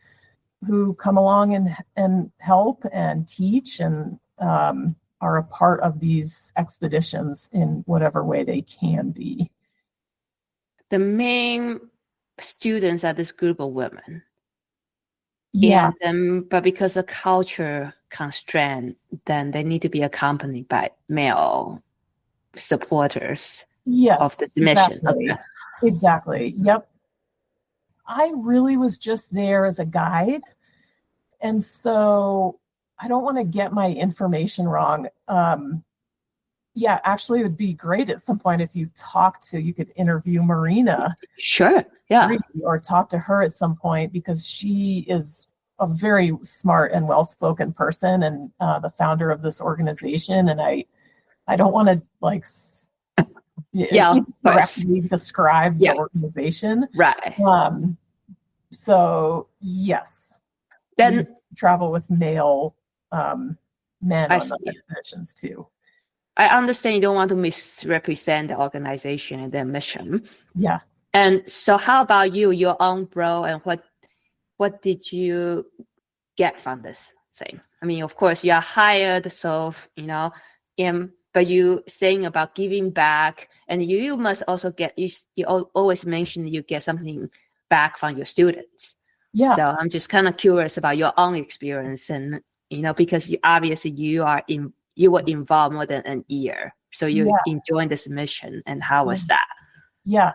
who come along and help and teach and are a part of these expeditions in whatever way they can be. The main students are this group of women. Yeah. But because of culture constraint, then they need to be accompanied by male supporters of the mission. Exactly. Okay. Exactly. Yep. I really was just there as a guide. And so I don't want to get my information wrong. Actually, it would be great at some point if you could interview Marina. Sure. Yeah. Or talk to her at some point, because she is a very smart and well-spoken person and the founder of this organization. And I don't want to correctly describe the organization. Right. So yes, then travel with male men on the expeditions too. I understand you don't want to misrepresent the organization and their mission. Yeah. And so how about your own role, and what did you get from this thing? I mean, of course, you are hired, so, but you saying about giving back, and you must also you always mention you get something back from your students. Yeah. So I'm just kind of curious about your own experience, and, because you were involved more than a year. So you enjoyed this mission, and how was that? Yeah.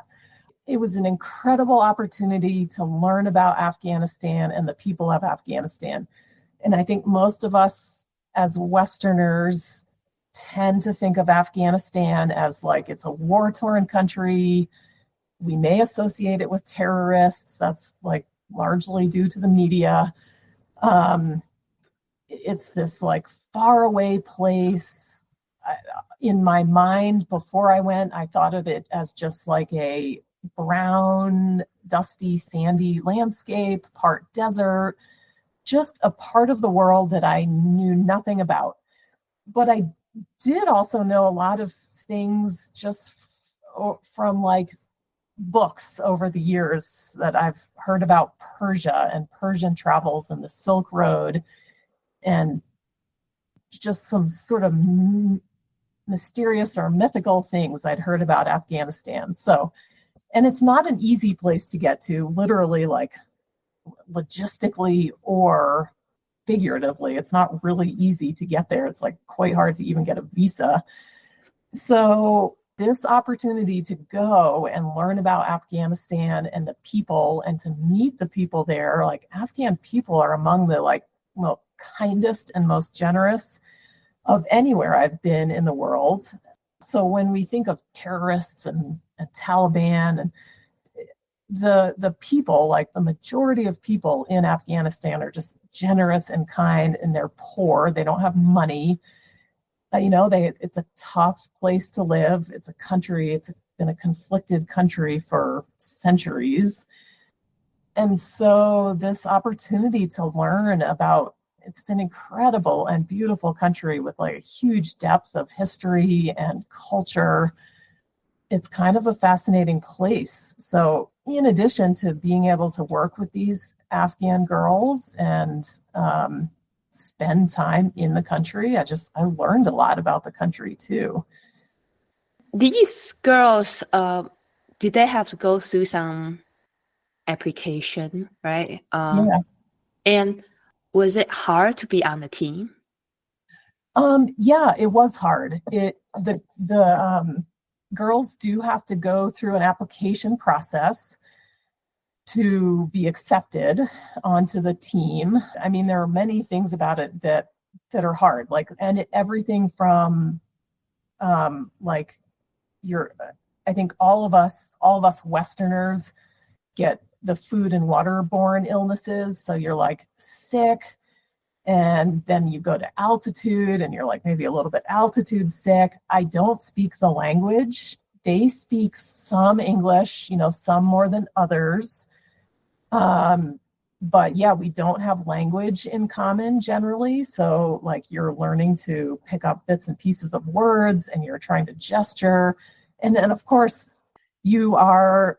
It was an incredible opportunity to learn about Afghanistan and the people of Afghanistan. And I think most of us as Westerners tend to think of Afghanistan as like it's a war-torn country. we may associate it with terrorists. That's like largely due to the media. It's this like faraway place. In my mind, before I went, I thought of it as just like a brown, dusty, sandy landscape, part desert, just a part of the world that I knew nothing about. But I did also know a lot of things just from like books over the years that I've heard about Persia and Persian travels and the Silk Road and just some sort of mysterious or mythical things I'd heard about Afghanistan. So, and it's not an easy place to get to, literally, like logistically or figuratively. It's not really easy to get there. It's like quite hard to even get a visa. So this opportunity to go and learn about Afghanistan and the people and to meet the people there, like Afghan people are among the like, well, kindest and most generous of anywhere I've been in the world. So when we think of terrorists and Taliban and the people, like the majority of people in Afghanistan are just generous and kind, and they're poor. They don't have money. It's a tough place to live. It's a country. It's been a conflicted country for centuries. And so this opportunity to learn about, it's an incredible and beautiful country with like a huge depth of history and culture. It's kind of a fascinating place. So in addition to being able to work with these Afghan girls and spend time in the country, I learned a lot about the country too. These girls, did they have to go through some application, right? Yeah. And was it hard to be on the team? Yeah, it was hard. The girls do have to go through an application process to be accepted onto the team. I mean, there are many things about it that are hard, everything from I think all of us Westerners get the food and waterborne illnesses. So you're like sick, and then you go to altitude and you're like maybe a little bit altitude sick. I don't speak the language. They speak some English, some more than others. But yeah, we don't have language in common generally. So like you're learning to pick up bits and pieces of words and you're trying to gesture. And then of course you are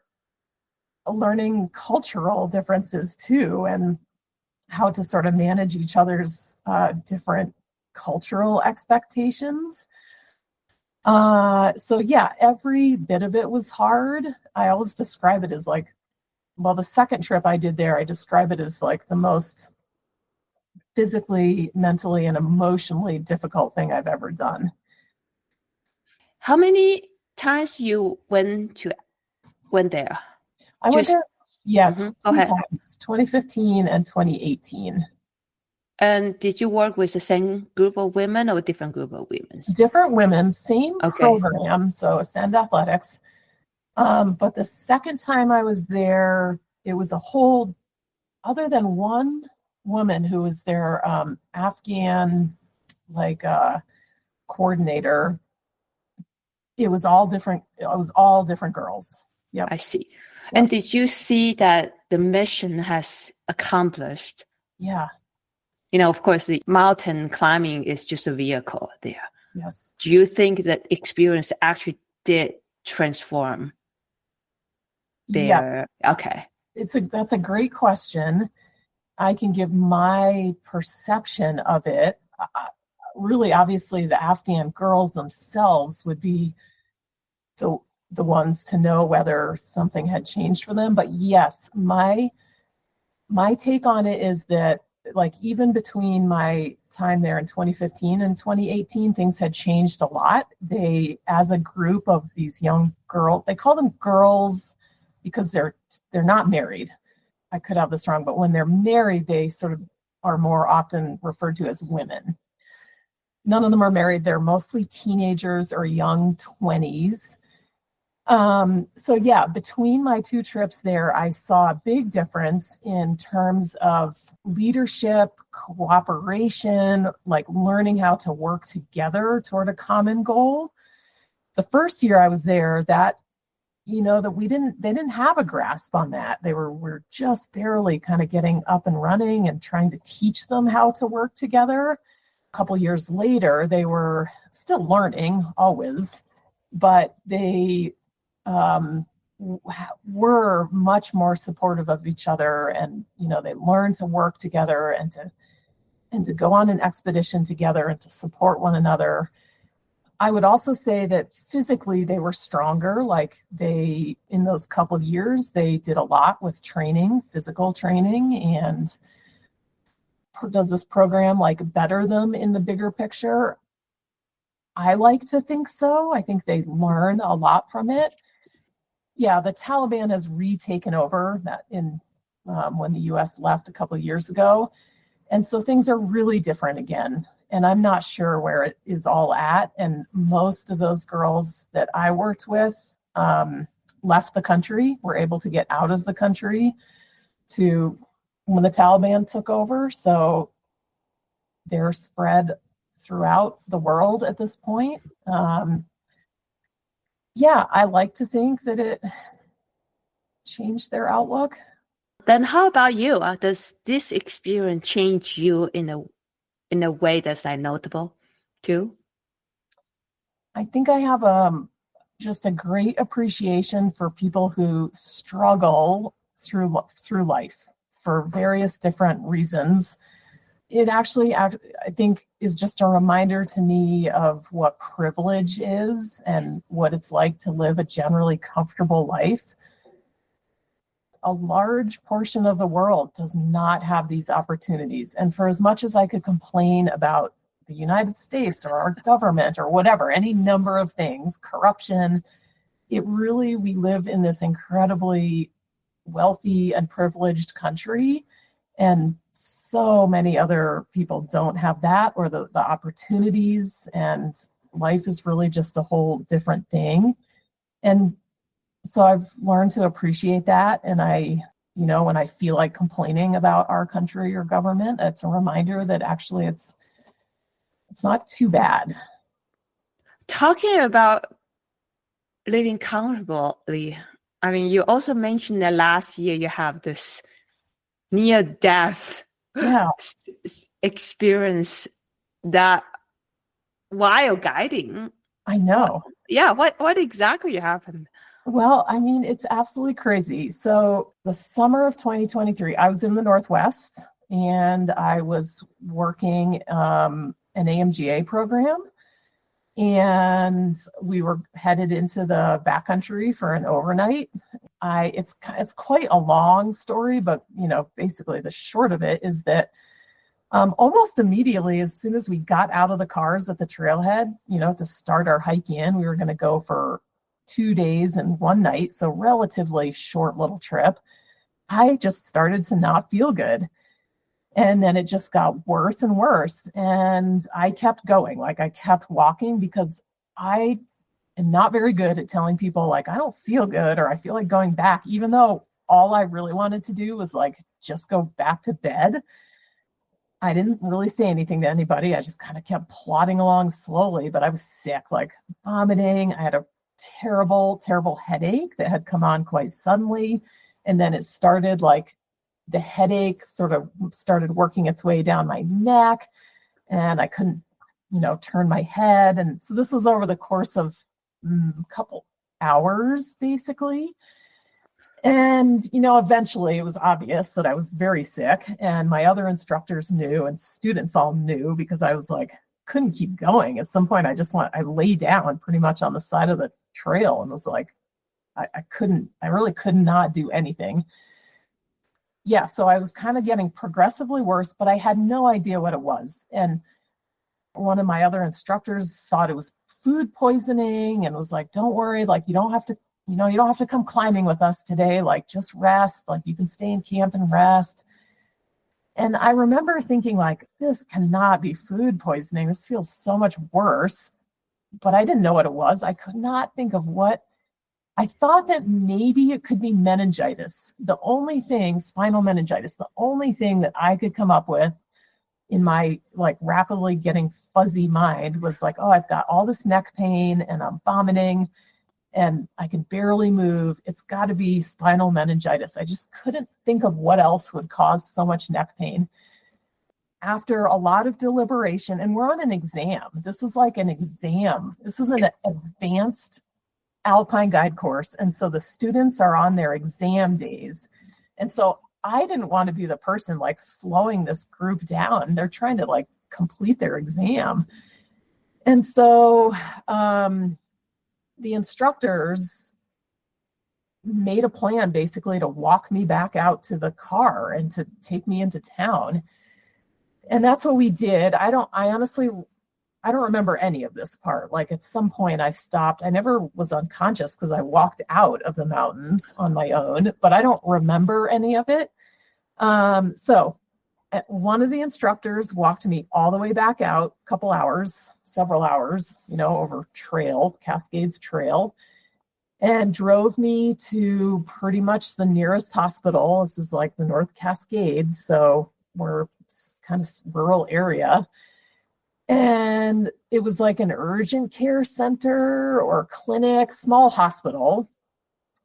learning cultural differences too, and how to sort of manage each other's different cultural expectations. So yeah, every bit of it was hard. I always describe it as like, well, the second trip I did there, I describe it as like the most physically, mentally, and emotionally difficult thing I've ever done. How many times you went there? I went there, yeah, Go 2 ahead. times, 2015 and 2018. And did you work with the same group of women or a different group of women? Different women, same program, so Ascend Athletics. But the second time I was there, it was a whole, other than one woman who was their Afghan coordinator, it was all different girls. Yeah, I see. Yep. And did you see that the mission has accomplished? Yeah. Of course, the mountain climbing is just a vehicle there. Yes. Do you think that experience actually did transform their? Yes. Okay. That's a great question. I can give my perception of it. Really, obviously, the Afghan girls themselves would be the ones to know whether something had changed for them. But yes, my take on it is that like even between my time there in 2015 and 2018, things had changed a lot. They, as a group of these young girls, they call them girls because they're not married. I could have this wrong, but when they're married, they sort of are more often referred to as women. None of them are married. They're mostly teenagers or young 20s. So yeah, between my two trips there, I saw a big difference in terms of leadership, cooperation, like learning how to work together toward a common goal. The first year I was there, that that they didn't have a grasp on that. We're just barely kind of getting up and running and trying to teach them how to work together. A couple years later, they were still learning always, but they um, were much more supportive of each other, and they learned to work together and to go on an expedition together and to support one another. I would also say that physically they were stronger. Like in those couple years, they did a lot with training, physical training, and does this program like better them in the bigger picture? I like to think so. I think they learn a lot from it. Yeah, the Taliban has retaken over that when the U.S. left a couple of years ago. And so things are really different again. And I'm not sure where it is all at. And most of those girls that I worked with left the country, were able to get out of the country when the Taliban took over. So they're spread throughout the world at this point. Yeah, I like to think that it changed their outlook. Then how about you? Does this experience change you in a way that's like notable too? I think I have just a great appreciation for people who struggle through life for various different reasons. It actually, I think, is just a reminder to me of what privilege is and what it's like to live a generally comfortable life. A large portion of the world does not have these opportunities. And for as much as I could complain about the United States or our government or whatever, any number of things, corruption, we live in this incredibly wealthy and privileged country. And so many other people don't have that or the opportunities, and life is really just a whole different thing. And so I've learned to appreciate that. And when I feel like complaining about our country or government, it's a reminder that actually it's not too bad. Talking about living comfortably, I mean, you also mentioned that last year you have this near-death experience that while guiding. I know. What exactly happened? Well, I mean, it's absolutely crazy. So the summer of 2023, I was in the Northwest and I was working an AMGA program, and we were headed into the backcountry for an overnight. It's quite a long story, but basically the short of it is that almost immediately, as soon as we got out of the cars at the trailhead, to start our hike in, we were going to go for 2 days and 1 night, so relatively short little trip. I just started to not feel good. And then it just got worse and worse. And I kept going, like I kept walking, because I am not very good at telling people like I don't feel good or I feel like going back, even though all I really wanted to do was like just go back to bed. I didn't really say anything to anybody. I just kind of kept plodding along slowly, but I was sick, like vomiting. I had a terrible, terrible headache that had come on quite suddenly. And then it started like the headache sort of started working its way down my neck, and I couldn't, turn my head. And so this was over the course of a couple hours, basically. And, eventually it was obvious that I was very sick, and my other instructors knew and students all knew, because I was like, couldn't keep going. At some point, I lay down pretty much on the side of the trail and was like, I really could not do anything. Yeah, so I was kind of getting progressively worse, but I had no idea what it was. And one of my other instructors thought it was food poisoning and was like, don't worry, like you don't have to come climbing with us today, like just rest, like you can stay in camp and rest. And I remember thinking like, this cannot be food poisoning. This feels so much worse, but I didn't know what it was. I could not think of what I thought that maybe it could be meningitis. The only thing, spinal meningitis, the only thing that I could come up with in my like rapidly getting fuzzy mind was like, oh, I've got all this neck pain and I'm vomiting and I can barely move. It's got to be spinal meningitis. I just couldn't think of what else would cause so much neck pain. After a lot of deliberation, and we're on an exam. This is like an exam. This is an advanced Alpine guide course. And so the students are on their exam days. And so I didn't want to be the person like slowing this group down. They're trying to like complete their exam. And so the instructors made a plan basically to walk me back out to the car and to take me into town. And that's what we did. I don't remember any of this part. Like at some point I stopped. I never was unconscious because I walked out of the mountains on my own, but I don't remember any of it. So one of the instructors walked me all the way back out, several hours, over Cascades Trail, and drove me to pretty much the nearest hospital. This is like the North Cascades, so we're kind of rural area. And it was like an urgent care center or clinic, small hospital.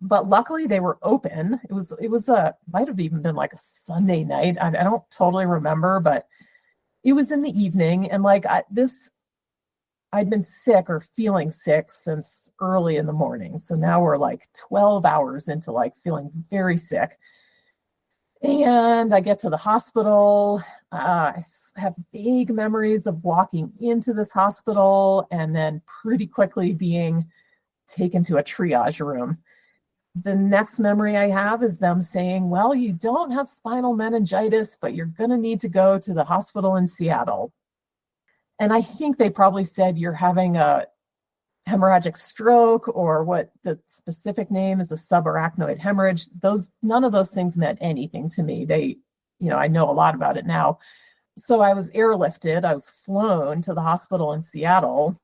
But luckily they were open. It was might have even been like a Sunday night. I don't totally remember, but it was in the evening. And like I'd been sick or feeling sick since early in the morning. So now we're like 12 hours into like feeling very sick. And I get to the hospital. I have vague memories of walking into this hospital and then pretty quickly being taken to a triage room. The next memory I have is them saying, well, you don't have spinal meningitis, but you're going to need to go to the hospital in Seattle. And I think they probably said you're having a hemorrhagic stroke, or what the specific name is, a subarachnoid hemorrhage. None of those things meant anything to me. I know a lot about it now. So I was airlifted. I was flown to the hospital in Seattle.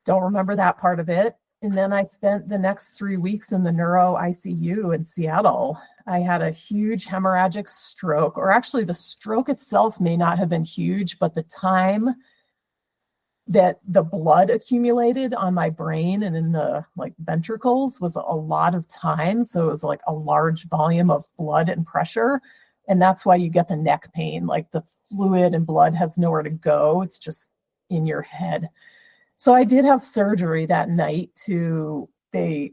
Don't remember that part of it. And then I spent the next 3 weeks in the neuro ICU in Seattle. I had a huge hemorrhagic stroke, or actually the stroke itself may not have been huge, but the time that the blood accumulated on my brain and in the like ventricles was a lot of time. So it was like a large volume of blood and pressure. And that's why you get the neck pain. Like the fluid and blood has nowhere to go. It's just in your head. So I did have surgery that night they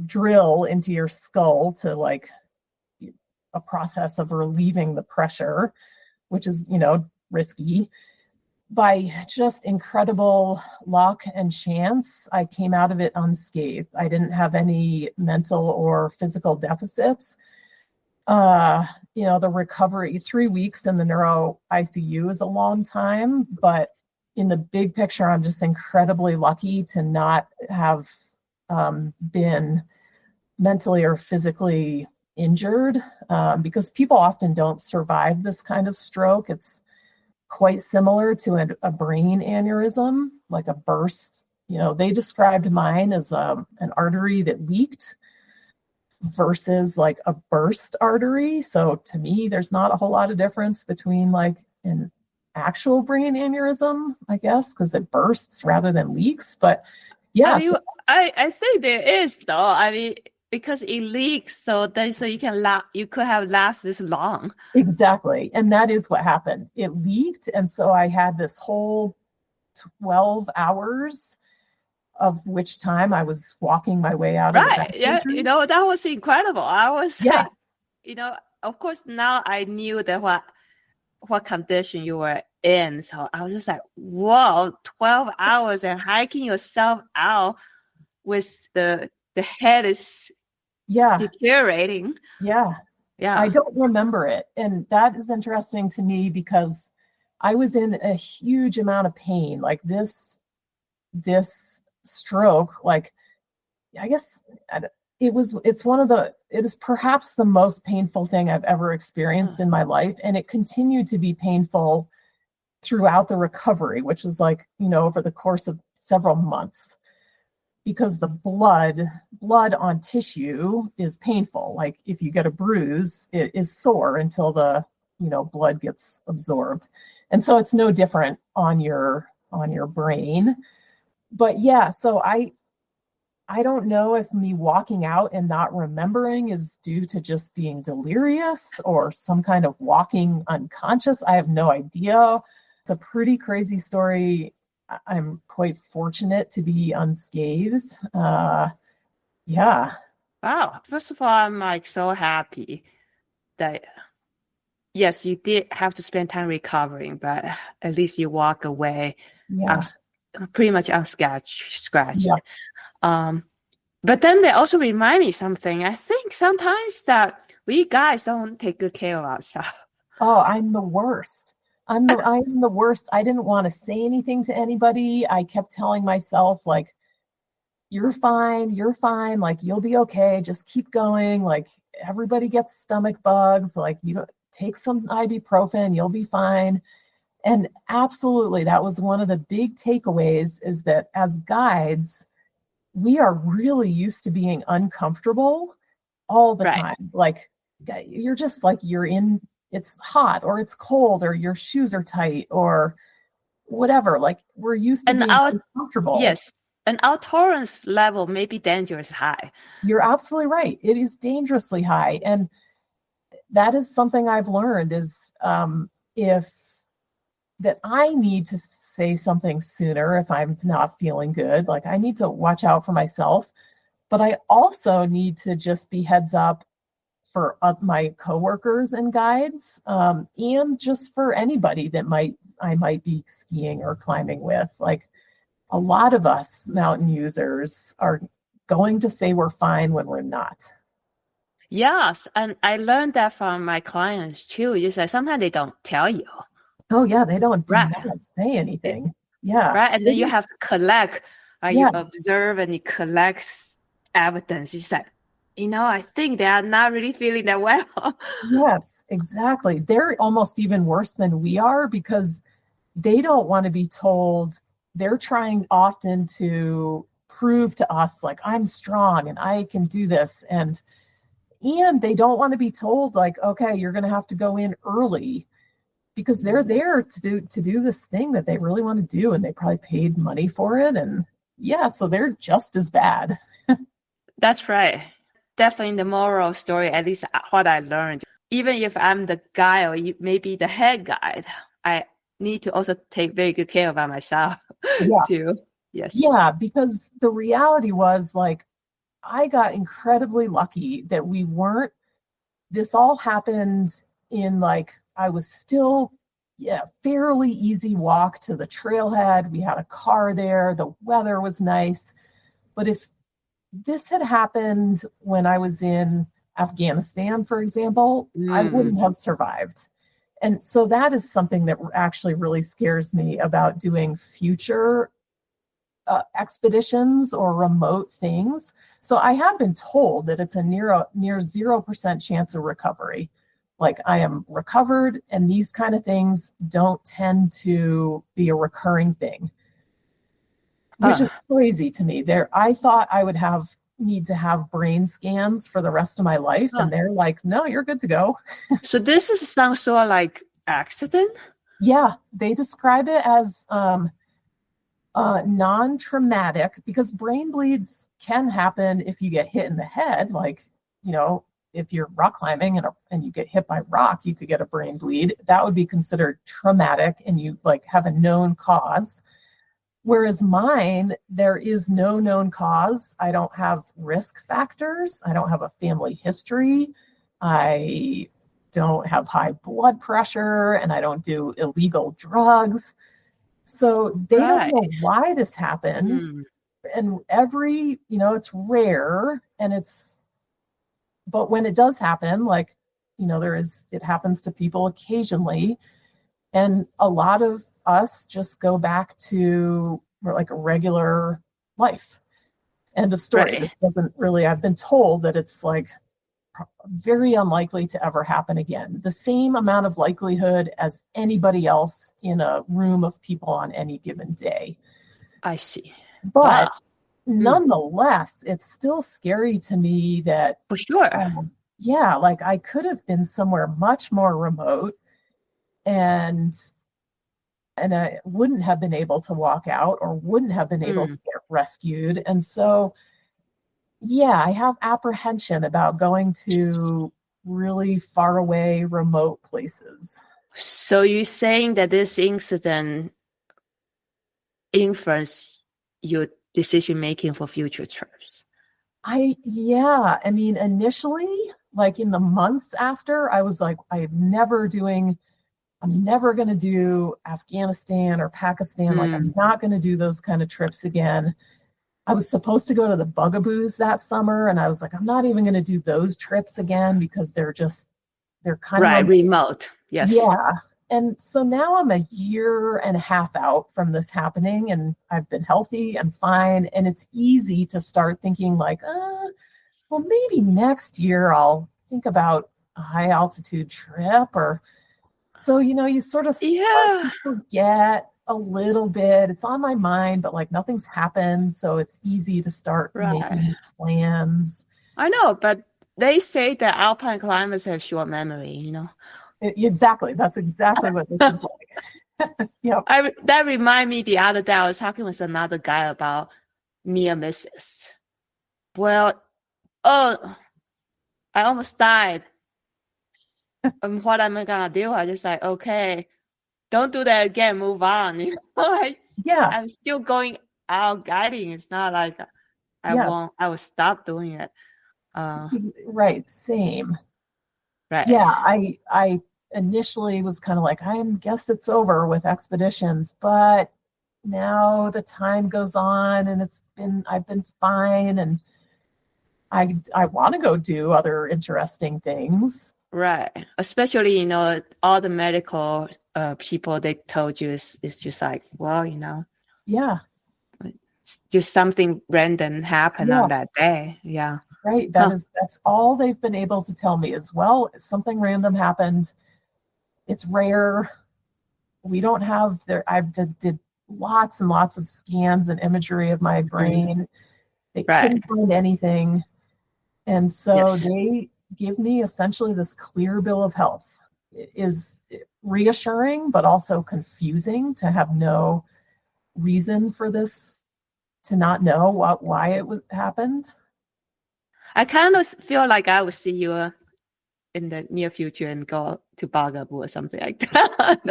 drill into your skull to like a process of relieving the pressure, which is, risky. By just incredible luck and chance, I came out of it unscathed. I didn't have any mental or physical deficits. The recovery, 3 weeks in the neuro ICU is a long time, but in the big picture, I'm just incredibly lucky to not have been mentally or physically injured, because people often don't survive this kind of stroke. It's quite similar to a brain aneurysm, like a burst. They described mine as an artery that leaked versus like a burst artery. So to me, there's not a whole lot of difference between like an actual brain aneurysm, I guess, because it bursts rather than leaks. But yeah, I think there is though. I mean, because it leaks, so you could have last this long. Exactly. And that is what happened. It leaked. And so I had this whole 12 hours, of which time I was walking my way out of the surgery. That was incredible. I was of course now I knew that what condition you were in. So I was just like, whoa, 12 hours and hiking yourself out with the head is deteriorating. Yeah. I don't remember it. And that is interesting to me because I was in a huge amount of pain. Like this stroke, like, I guess it is perhaps the most painful thing I've ever experienced in my life. And it continued to be painful throughout the recovery, which is like, over the course of several months. because the blood on tissue is painful. Like if you get a bruise, it is sore until the, blood gets absorbed. And so it's no different on your brain. But yeah, so I don't know if me walking out and not remembering is due to just being delirious or some kind of walking unconscious. I have no idea. It's a pretty crazy story. I'm quite fortunate to be unscathed. Yeah. Wow. First of all, I'm like so happy that yes, you did have to spend time recovering, but at least you walk away Yeah. pretty much unscratched. Yeah. But then they also remind me something. I think sometimes that we guys don't take good care of ourselves. Oh, I'm the worst. I'm the worst. I didn't want to say anything to anybody. I kept telling myself, like, you're fine, like you'll be okay. Just keep going. Like everybody gets stomach bugs. Like you don't take some ibuprofen, you'll be fine. And absolutely, that was one of the big takeaways is that as guides, we are really used to being uncomfortable all the Right. time. Like you're just like it's hot or it's cold or your shoes are tight or whatever. Like we're used to And being uncomfortable. yes, and our tolerance level may be dangerous high. You're absolutely right. It is dangerously high. And that is something I've learned is if that I need to say something sooner if I'm not feeling good. Like I need to watch out for myself, but I also need to just be heads up for my coworkers and guides, and just for anybody that I might be skiing or climbing with. Like a lot of us mountain users are going to say we're fine when we're not. Yes, and I learned that from my clients too. Just like sometimes they don't tell you, Oh yeah, they don't do right? not say anything. Yeah. Right, and then you have to collect. You Yeah. observe and you collect evidence. You say, I think they are not really feeling that well. Yes, exactly. They're almost even worse than we are because they don't want to be told. They're trying often to prove to us like I'm strong and I can do this, and they don't want to be told like, okay, you're going to have to go in early because they're there to do this thing that they really want to do and they probably paid money for it. And yeah, so they're just as bad. That's right. Definitely the moral story, at least what I learned. Even if I'm the guy or maybe the head guide, I need to also take very good care of myself Yeah. too. Yes. Yeah, because the reality was like I got incredibly lucky that this all happened in like, I was still, yeah, fairly easy walk to the trailhead. We had a car there. The weather was nice. But if this had happened when I was in Afghanistan, for example, I wouldn't have survived. And so that is something that actually really scares me about doing future expeditions or remote things. So I have been told that it's a near 0% chance of recovery. Like I am recovered, and these kind of things don't tend to be a recurring thing, which is crazy to me. I thought I would need to have brain scans for the rest of my life, and they're like, no, you're good to go. So this sounds sort of like accident? Yeah, they describe it as non-traumatic because brain bleeds can happen if you get hit in the head. Like, if you're rock climbing and you get hit by rock, you could get a brain bleed. That would be considered traumatic and you like have a known cause. Whereas mine, there is no known cause. I don't have risk factors. I don't have a family history. I don't have high blood pressure and I don't do illegal drugs. So they don't know why this happens. And it's rare but when it does happen, like, it happens to people occasionally. And a lot of us just go back to like a regular life. End of story. Right. This doesn't really, I've been told that it's like very unlikely to ever happen again. The same amount of likelihood as anybody else in a room of people on any given day. I see. But Mm, nonetheless, it's still scary to me that, for sure. yeah, like I could have been somewhere much more remote and I wouldn't have been able to walk out or wouldn't have been able to Mm. get rescued. And so, yeah, I have apprehension about going to really far away, remote places. So you're saying that this incident influenced your decision making for future trips? Yeah, I mean, initially, like in the months after, I was like, I'm never going to do Afghanistan or Pakistan. Like, I'm Mm, not going to do those kind of trips again. I was supposed to go to the Bugaboos that summer, and I was like, I'm not even going to do those trips again because they're kind of right, remote. remote. Yes. Yeah. And so now I'm a year and a half out from this happening, and I've been healthy and fine. And it's easy to start thinking, like, well, maybe next year I'll think about a high altitude trip. Or so, you sort of start to Yeah, forget a little bit. It's on my mind, but like nothing's happened. So it's easy to start right. making plans. I know, but they say that alpine climbers have short memory. Exactly. That's exactly what this is like. Yep. That remind me the other day I was talking with another guy about near misses. Well, oh, I almost died. And what am I gonna do? I just like, okay, don't do that again. Move on. Yeah. I'm still going out guiding. It's not like I won't. Yes. I will stop doing it. Uh, Right. Same. right, Yeah. I initially was kind of like, I guess it's over with expeditions, but now the time goes on and I've been fine, and I want to go do other interesting things. right. Especially all the medical people they told you is just like, well, Yeah. it's just something random happened on Yeah. that day. Yeah. Right. Huh. That's all they've been able to tell me is, well, something random happened. It's rare. We don't have there. Did lots and lots of scans and imagery of my Mm, brain. They right. couldn't find anything. And so Yes. they give me essentially this clear bill of health. It is reassuring, but also confusing to have no reason for this, to not know why happened. I kind of feel like I will see you in the near future and go to Bagabu or something like that.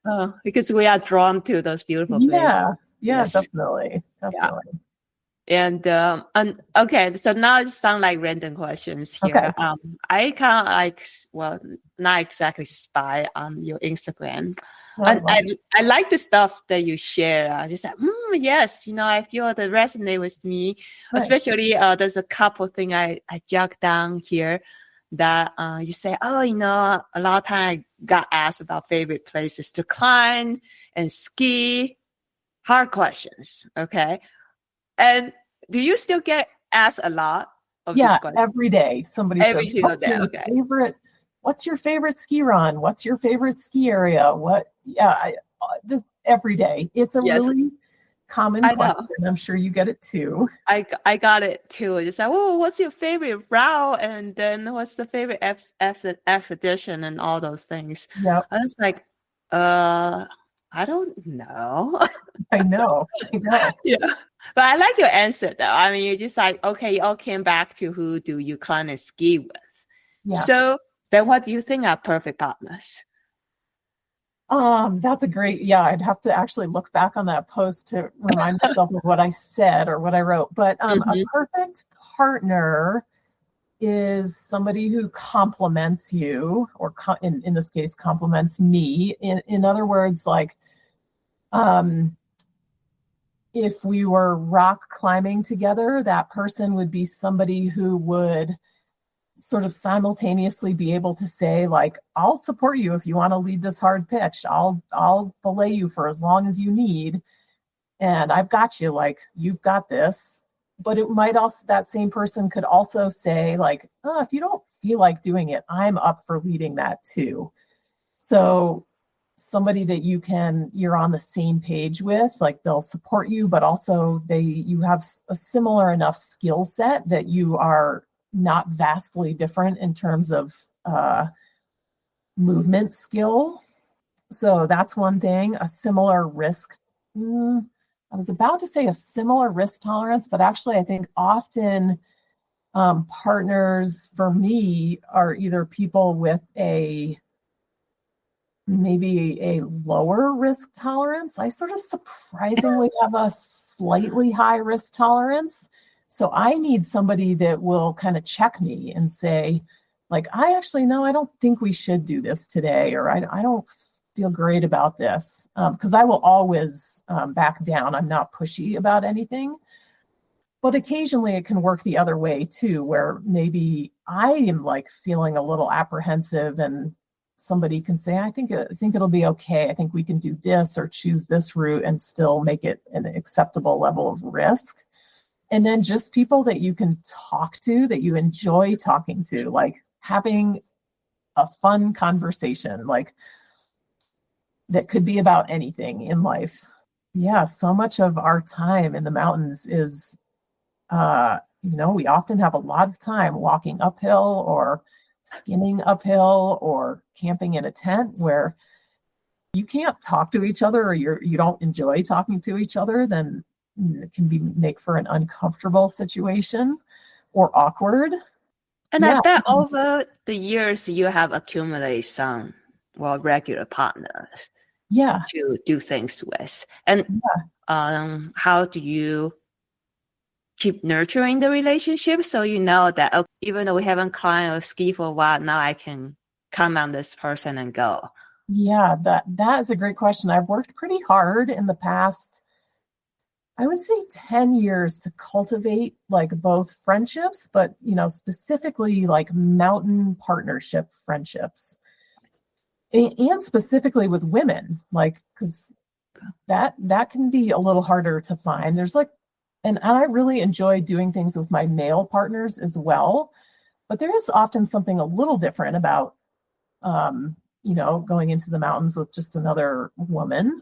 No? Because we are drawn to those beautiful places. Yeah, yeah, Yes. definitely, Yeah. definitely. And okay, so now it sound like random questions Okay, here. I kind of like, well, not exactly spy on your Instagram, oh, and well, I like the stuff that you share. I just like, yes, I feel that resonate with me. nice. Especially, there's a couple thing I jot down here that you say, oh, a lot of time I got asked about favorite places to climb and ski. Hard questions, okay. And do you still get asked a lot of these Yeah, questions? every day somebody Every says, single day. Okay. What's your favorite ski run? What's your favorite ski area? Yeah, every day. It's a Yes, really common I question. know. I'm sure you get it too. I got it too. Just like, oh, what's your favorite route? And then what's the favorite expedition and all those things. Yep, I was like, uh, I don't know. I know. I know. Yeah. But I like your answer though. I mean, you're just like, okay, you all came back to who do you climb and ski with. Yeah. So then what do you think are perfect partners? That's a great, yeah, I'd have to actually look back on that post to remind myself of what I said or what I wrote. But a Mm-hmm. perfect partner is somebody who compliments you, or in this case, compliments me. In other words, like, um, if we were rock climbing together, that person would be somebody who would sort of simultaneously be able to say, like, I'll support you if you want to lead this hard pitch. I'll belay you for as long as you need, and I've got you. Like, you've got this. But it might also, that same person could also say, like, if you don't feel like doing it, I'm up for leading that too. So somebody that you're on the same page with, like they'll support you, but also you have a similar enough skill set that you are not vastly different in terms of movement skill. So that's one thing. A similar risk. I was about to say a similar risk tolerance, but actually I think often partners for me are either people with maybe a lower risk tolerance. I sort of surprisingly have a slightly high risk tolerance. So I need somebody that will kind of check me and say, like, I actually, no, I don't think we should do this today, or I don't feel great about this, because I will always back down. I'm not pushy about anything. But occasionally it can work the other way too, where maybe I am like feeling a little apprehensive and somebody can say, I think it'll be okay. I think we can do this or choose this route and still make it an acceptable level of risk. And then just people that you can talk to, that you enjoy talking to, like having a fun conversation, like that could be about anything in life. Yeah, so much of our time in the mountains is we often have a lot of time walking uphill or skinning uphill or camping in a tent where you can't talk to each other, or you don't enjoy talking to each other. Then it can make for an uncomfortable situation or awkward. And I bet over the years you have accumulated some regular partners to do things with. And how do you keep nurturing the relationship so you know that, okay, even though we haven't climbed or ski for a while, now I can count on this person and go? Yeah, that is a great question. I've worked pretty hard in the past, I would say 10 years, to cultivate like both friendships, but specifically like mountain partnership friendships, and specifically with women, like, because that can be a little harder to find. There's like, and I really enjoy doing things with my male partners as well, but there is often something a little different about going into the mountains with just another woman.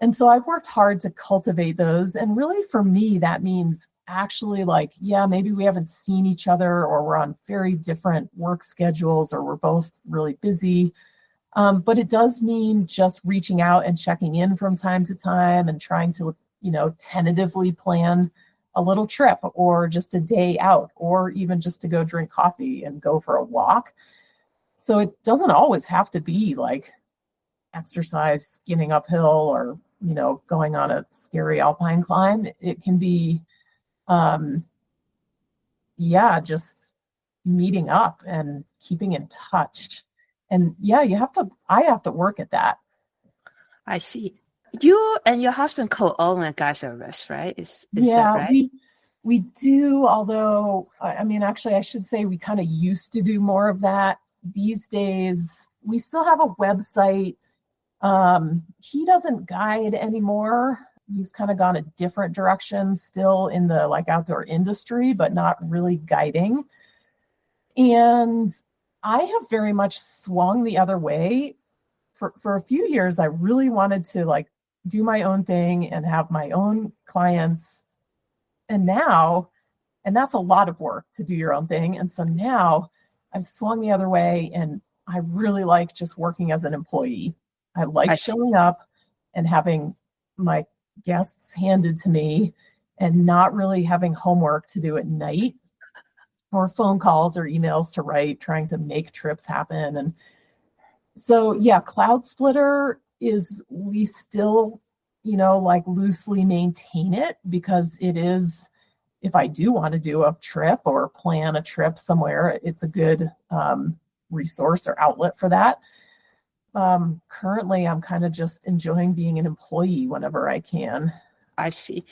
And so I've worked hard to cultivate those. And really for me, that means actually like, yeah, maybe we haven't seen each other, or we're on very different work schedules, or we're both really busy. But it does mean just reaching out and checking in from time to time and trying to, tentatively plan a little trip, or just a day out, or even just to go drink coffee and go for a walk. So it doesn't always have to be like exercise, skinning uphill, or, going on a scary alpine climb. It can be, just meeting up and keeping in touch. And I have to work at that. I see. You and your husband co-own a guide service, right? Is that right? We do, although, I mean, actually, I should say we kind of used to do more of that. These days, we still have a website. He doesn't guide anymore. He's kind of gone a different direction, still in the like outdoor industry, but not really guiding. And I have very much swung the other way. For a few years, I really wanted to like do my own thing and have my own clients. And that's a lot of work to do your own thing. And so now I've swung the other way, and I really like just working as an employee. I like showing up and having my guests handed to me, and not really having homework to do at night, or phone calls or emails to write, trying to make trips happen. And so, yeah, Cloud Splitter we still, like loosely maintain it, because it is, if I do want to do a trip or plan a trip somewhere, it's a good resource or outlet for that. Currently, I'm kind of just enjoying being an employee whenever I can. I see.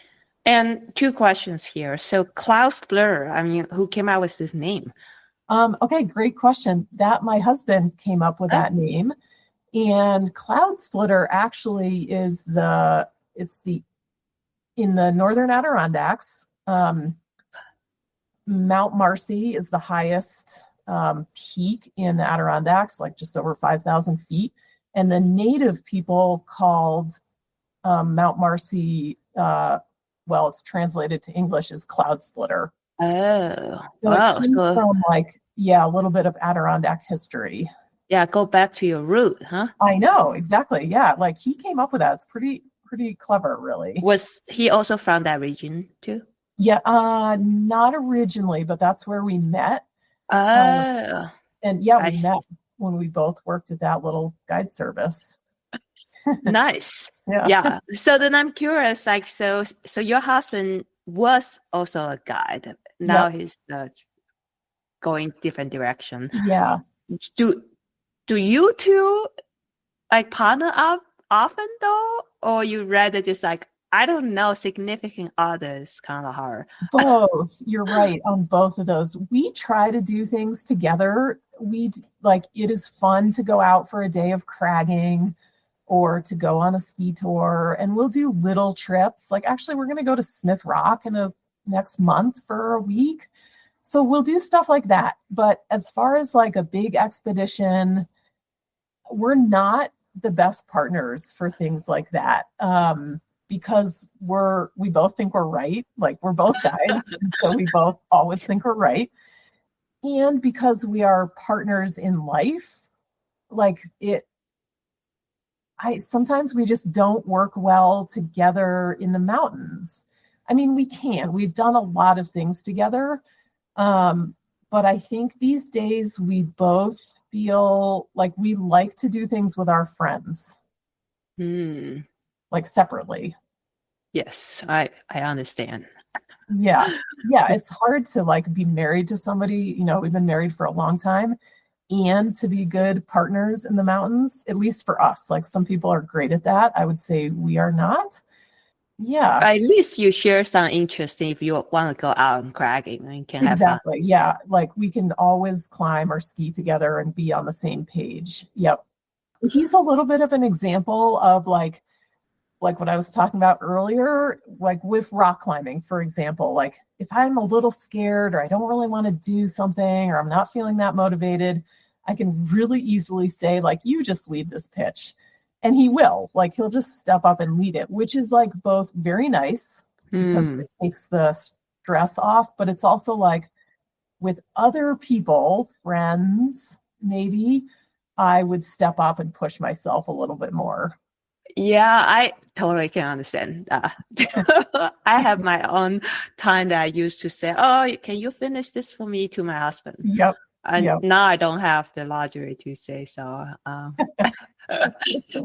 And two questions here. So Cloud Splitter, I mean, who came out with this name? Okay, great question. That my husband came up with that name. And Cloud Splitter actually is in the northern Adirondacks. Mount Marcy is the highest peak in the Adirondacks, like just over 5,000 feet. And the native people called Mount Marcy, well, it's translated to English as Cloud Splitter. Oh, So it wow. came So, from like, yeah, a little bit of Adirondack history. yeah, go back to your root, huh? I know, exactly. Yeah, like he came up with that. It's pretty clever, really. Was he also from that region too? Yeah, not originally, but that's where we met. Uh, Oh, and yeah, I we see. met when we both worked at that little guide service. Nice. Yeah. Yeah. So then I'm curious, like, so your husband was also a guide. Now Yep. he's going different direction. Yeah. Do do you two like partner up often though, or you rather just like I don't know, significant others kind of hard. Both. You're right on both of those. We try to do things together. Like it is fun to go out for a day of cragging or to go on a ski tour, and we'll do little trips. Like actually we're going to go to Smith Rock in a next month for a week. So we'll do stuff like that. But as far as like a big expedition, we're not the best partners for things like that. Because we both think we're right. Like we're both guides, and so we both always think we're right. And because we are partners in life, like it I sometimes we just don't work well together in the mountains. I mean, we can. We've done a lot of things together. Um, but I think these days we both feel like we like to do things with our friends, Hmm. like separately. Yes, I understand. Yeah. Yeah. It's hard to like be married to somebody, we've been married for a long time and to be good partners in the mountains, at least for us. Like some people are great at that. I would say we are not. Yeah, At least you share some interest if you want to go out and cragging and you can have fun. exactly. Yeah. Like we can always climb or ski together and be on the same page. Yep. He's a little bit of an example of like what I was talking about earlier, like with rock climbing, for example, like if I'm a little scared or I don't really want to do something or I'm not feeling that motivated, I can really easily say, like, you just lead this pitch. And he will, like, he'll just step up and lead it, which is like both very nice because Hmm. it takes the stress off, but it's also like with other people, friends, maybe I would step up and push myself a little bit more. Yeah, I totally can understand that. I have my own time that I used to say, "Oh, can you finish this for me?" to my husband, Yep. and Yep. now I don't have the luxury to say so.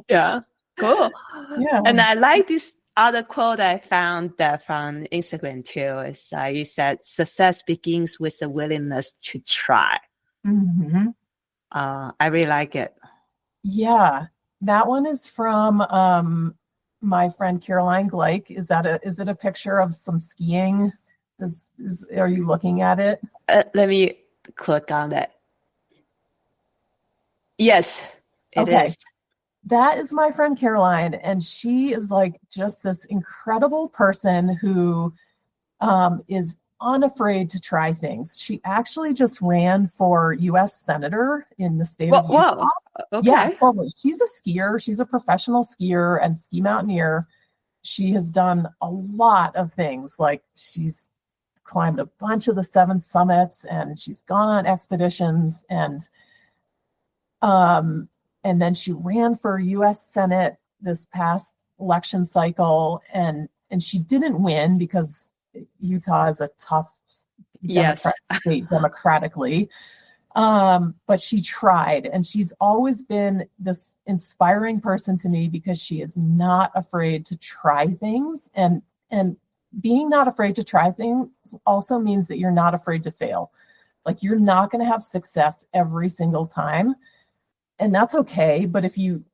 Yeah, cool. Yeah. And I like this other quote I found that from Instagram too. Is you said success begins with a willingness to try. Hmm. I really like it. Yeah, that one is from my friend Caroline Gleich. Is it a picture of some skiing? Are you looking at it? Let me click on that. Yes, it Okay. is. That is my friend Caroline, and she is like just this incredible person who is unafraid to try things. She actually just ran for US Senator in the state of Utah. Whoa. Yeah, Okay. totally. She's a skier. She's a professional skier and ski mountaineer. She has done a lot of things. Like she's climbed a bunch of the seven summits and she's gone on expeditions um and then she ran for US Senate this past election cycle and she didn't win because Utah is a tough Yes. Democrat state democratically. But she tried, and she's always been this inspiring person to me because she is not afraid to try things. And being not afraid to try things also means that you're not afraid to fail. Like you're not going to have success every single time, and that's okay. But if you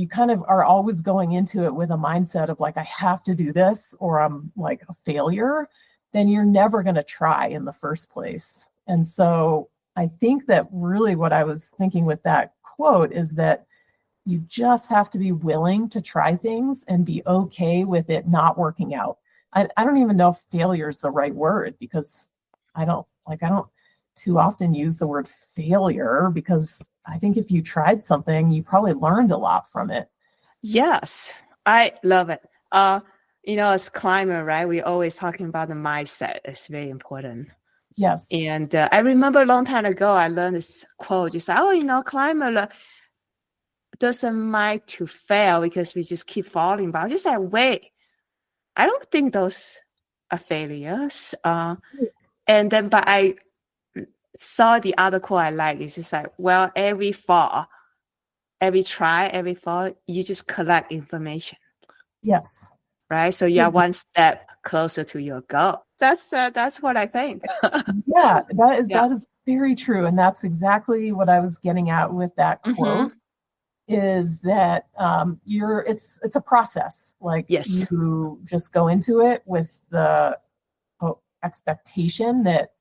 kind of are always going into it with a mindset of like, I have to do this or I'm like a failure, then you're never going to try in the first place. And so I think that really what I was thinking with that quote is that you just have to be willing to try things and be okay with it not working out. I don't even know if failure is the right word because I don't too often use the word failure because I think if you tried something, you probably learned a lot from it. Yes, I love it. As climber, right, we're always talking about the mindset. It's very important. Yes. And I remember a long time ago, I learned this quote. You say, climber doesn't mind to fail because we just keep falling. But I just like, wait, I don't think those are failures. And then, but I saw the other quote I like. It's just like, well, every fall, every try, every fall, you just collect information. Yes. Right. So you are one step closer to your goal. That's what I think. Yeah, that is very true. And that's exactly what I was getting at with that quote, is that it's a process. Like you just go into it with the expectation that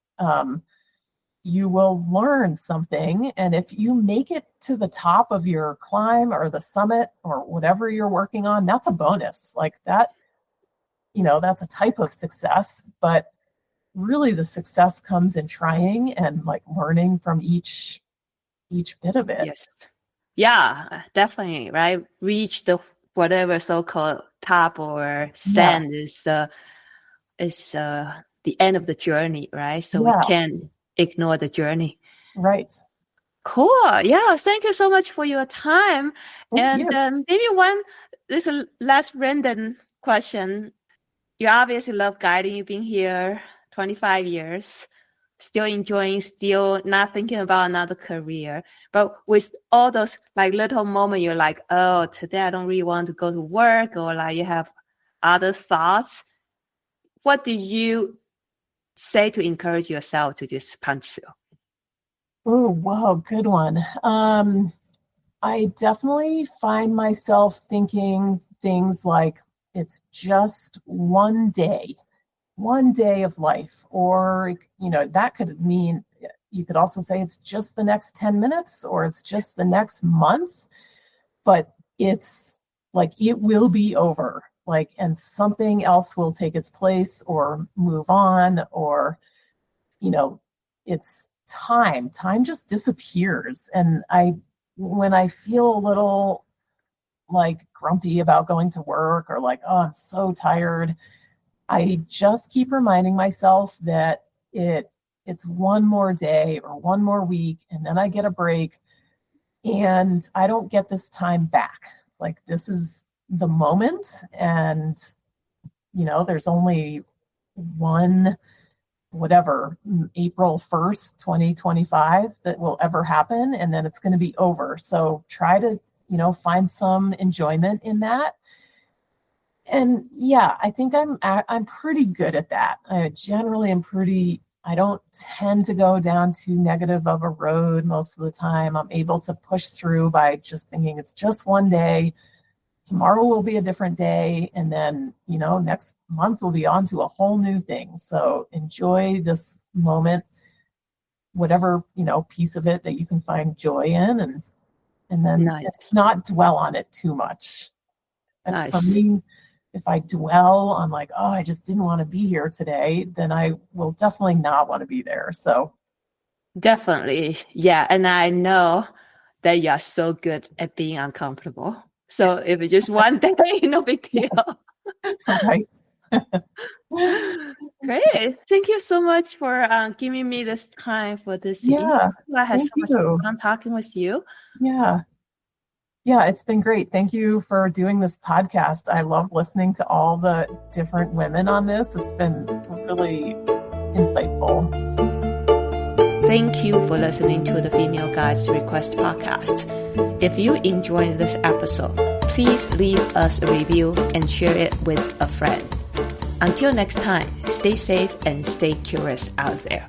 you will learn something. And if you make it to the top of your climb or the summit or whatever you're working on, that's a bonus. Like that, that's a type of success, but really the success comes in trying and like learning from each bit of it. Yes. Yeah, definitely. Right. Reach the whatever so-called top or sand is the end of the journey, right? So we can't ignore the journey. Right. Cool. Yeah. Thank you so much for your time. Thank you. Maybe this last random question. You obviously love guiding. You've been here 25 years, still enjoying, still not thinking about another career. But with all those like little moments, you're like, oh, today I don't really want to go to work, or like you have other thoughts. What do you say to encourage yourself to just punch through? Oh, wow. Good one. I definitely find myself thinking things like, it's just one day of life. Or, that could mean, you could also say it's just the next 10 minutes or it's just the next month, but it's like, it will be over, like, and something else will take its place or move on, or, it's time just disappears. And when I feel a little like grumpy about going to work, or like, oh, I'm so tired, I just keep reminding myself that it's one more day or one more week, and then I get a break, and I don't get this time back. Like, this is the moment, and there's only one, whatever, April 1st, 2025 that will ever happen, and then it's going to be over. So try to find some enjoyment in that. And yeah, I think I'm pretty good at that. I generally am I don't tend to go down too negative of a road most of the time. I'm able to push through by just thinking it's just one day. Tomorrow will be a different day. And then, next month we'll be on to a whole new thing. So enjoy this moment, whatever, piece of it that you can find joy in, and then not dwell on it too much. Nice. For me, if I dwell on like, oh, I just didn't want to be here today, then I will definitely not want to be there. So definitely. Yeah. And I know that you're so good at being uncomfortable. So if it's just one day, no big deal. Yes. Right. Great. Thank you so much for giving me this time for this interview. I had so much fun talking with you. Yeah, it's been great. Thank you for doing this podcast. I love listening to all the different women on this. It's been really insightful. Thank you for listening to the Female Guides Request podcast. If you enjoyed this episode, please leave us a review and share it with a friend. Until next time, stay safe and stay curious out there.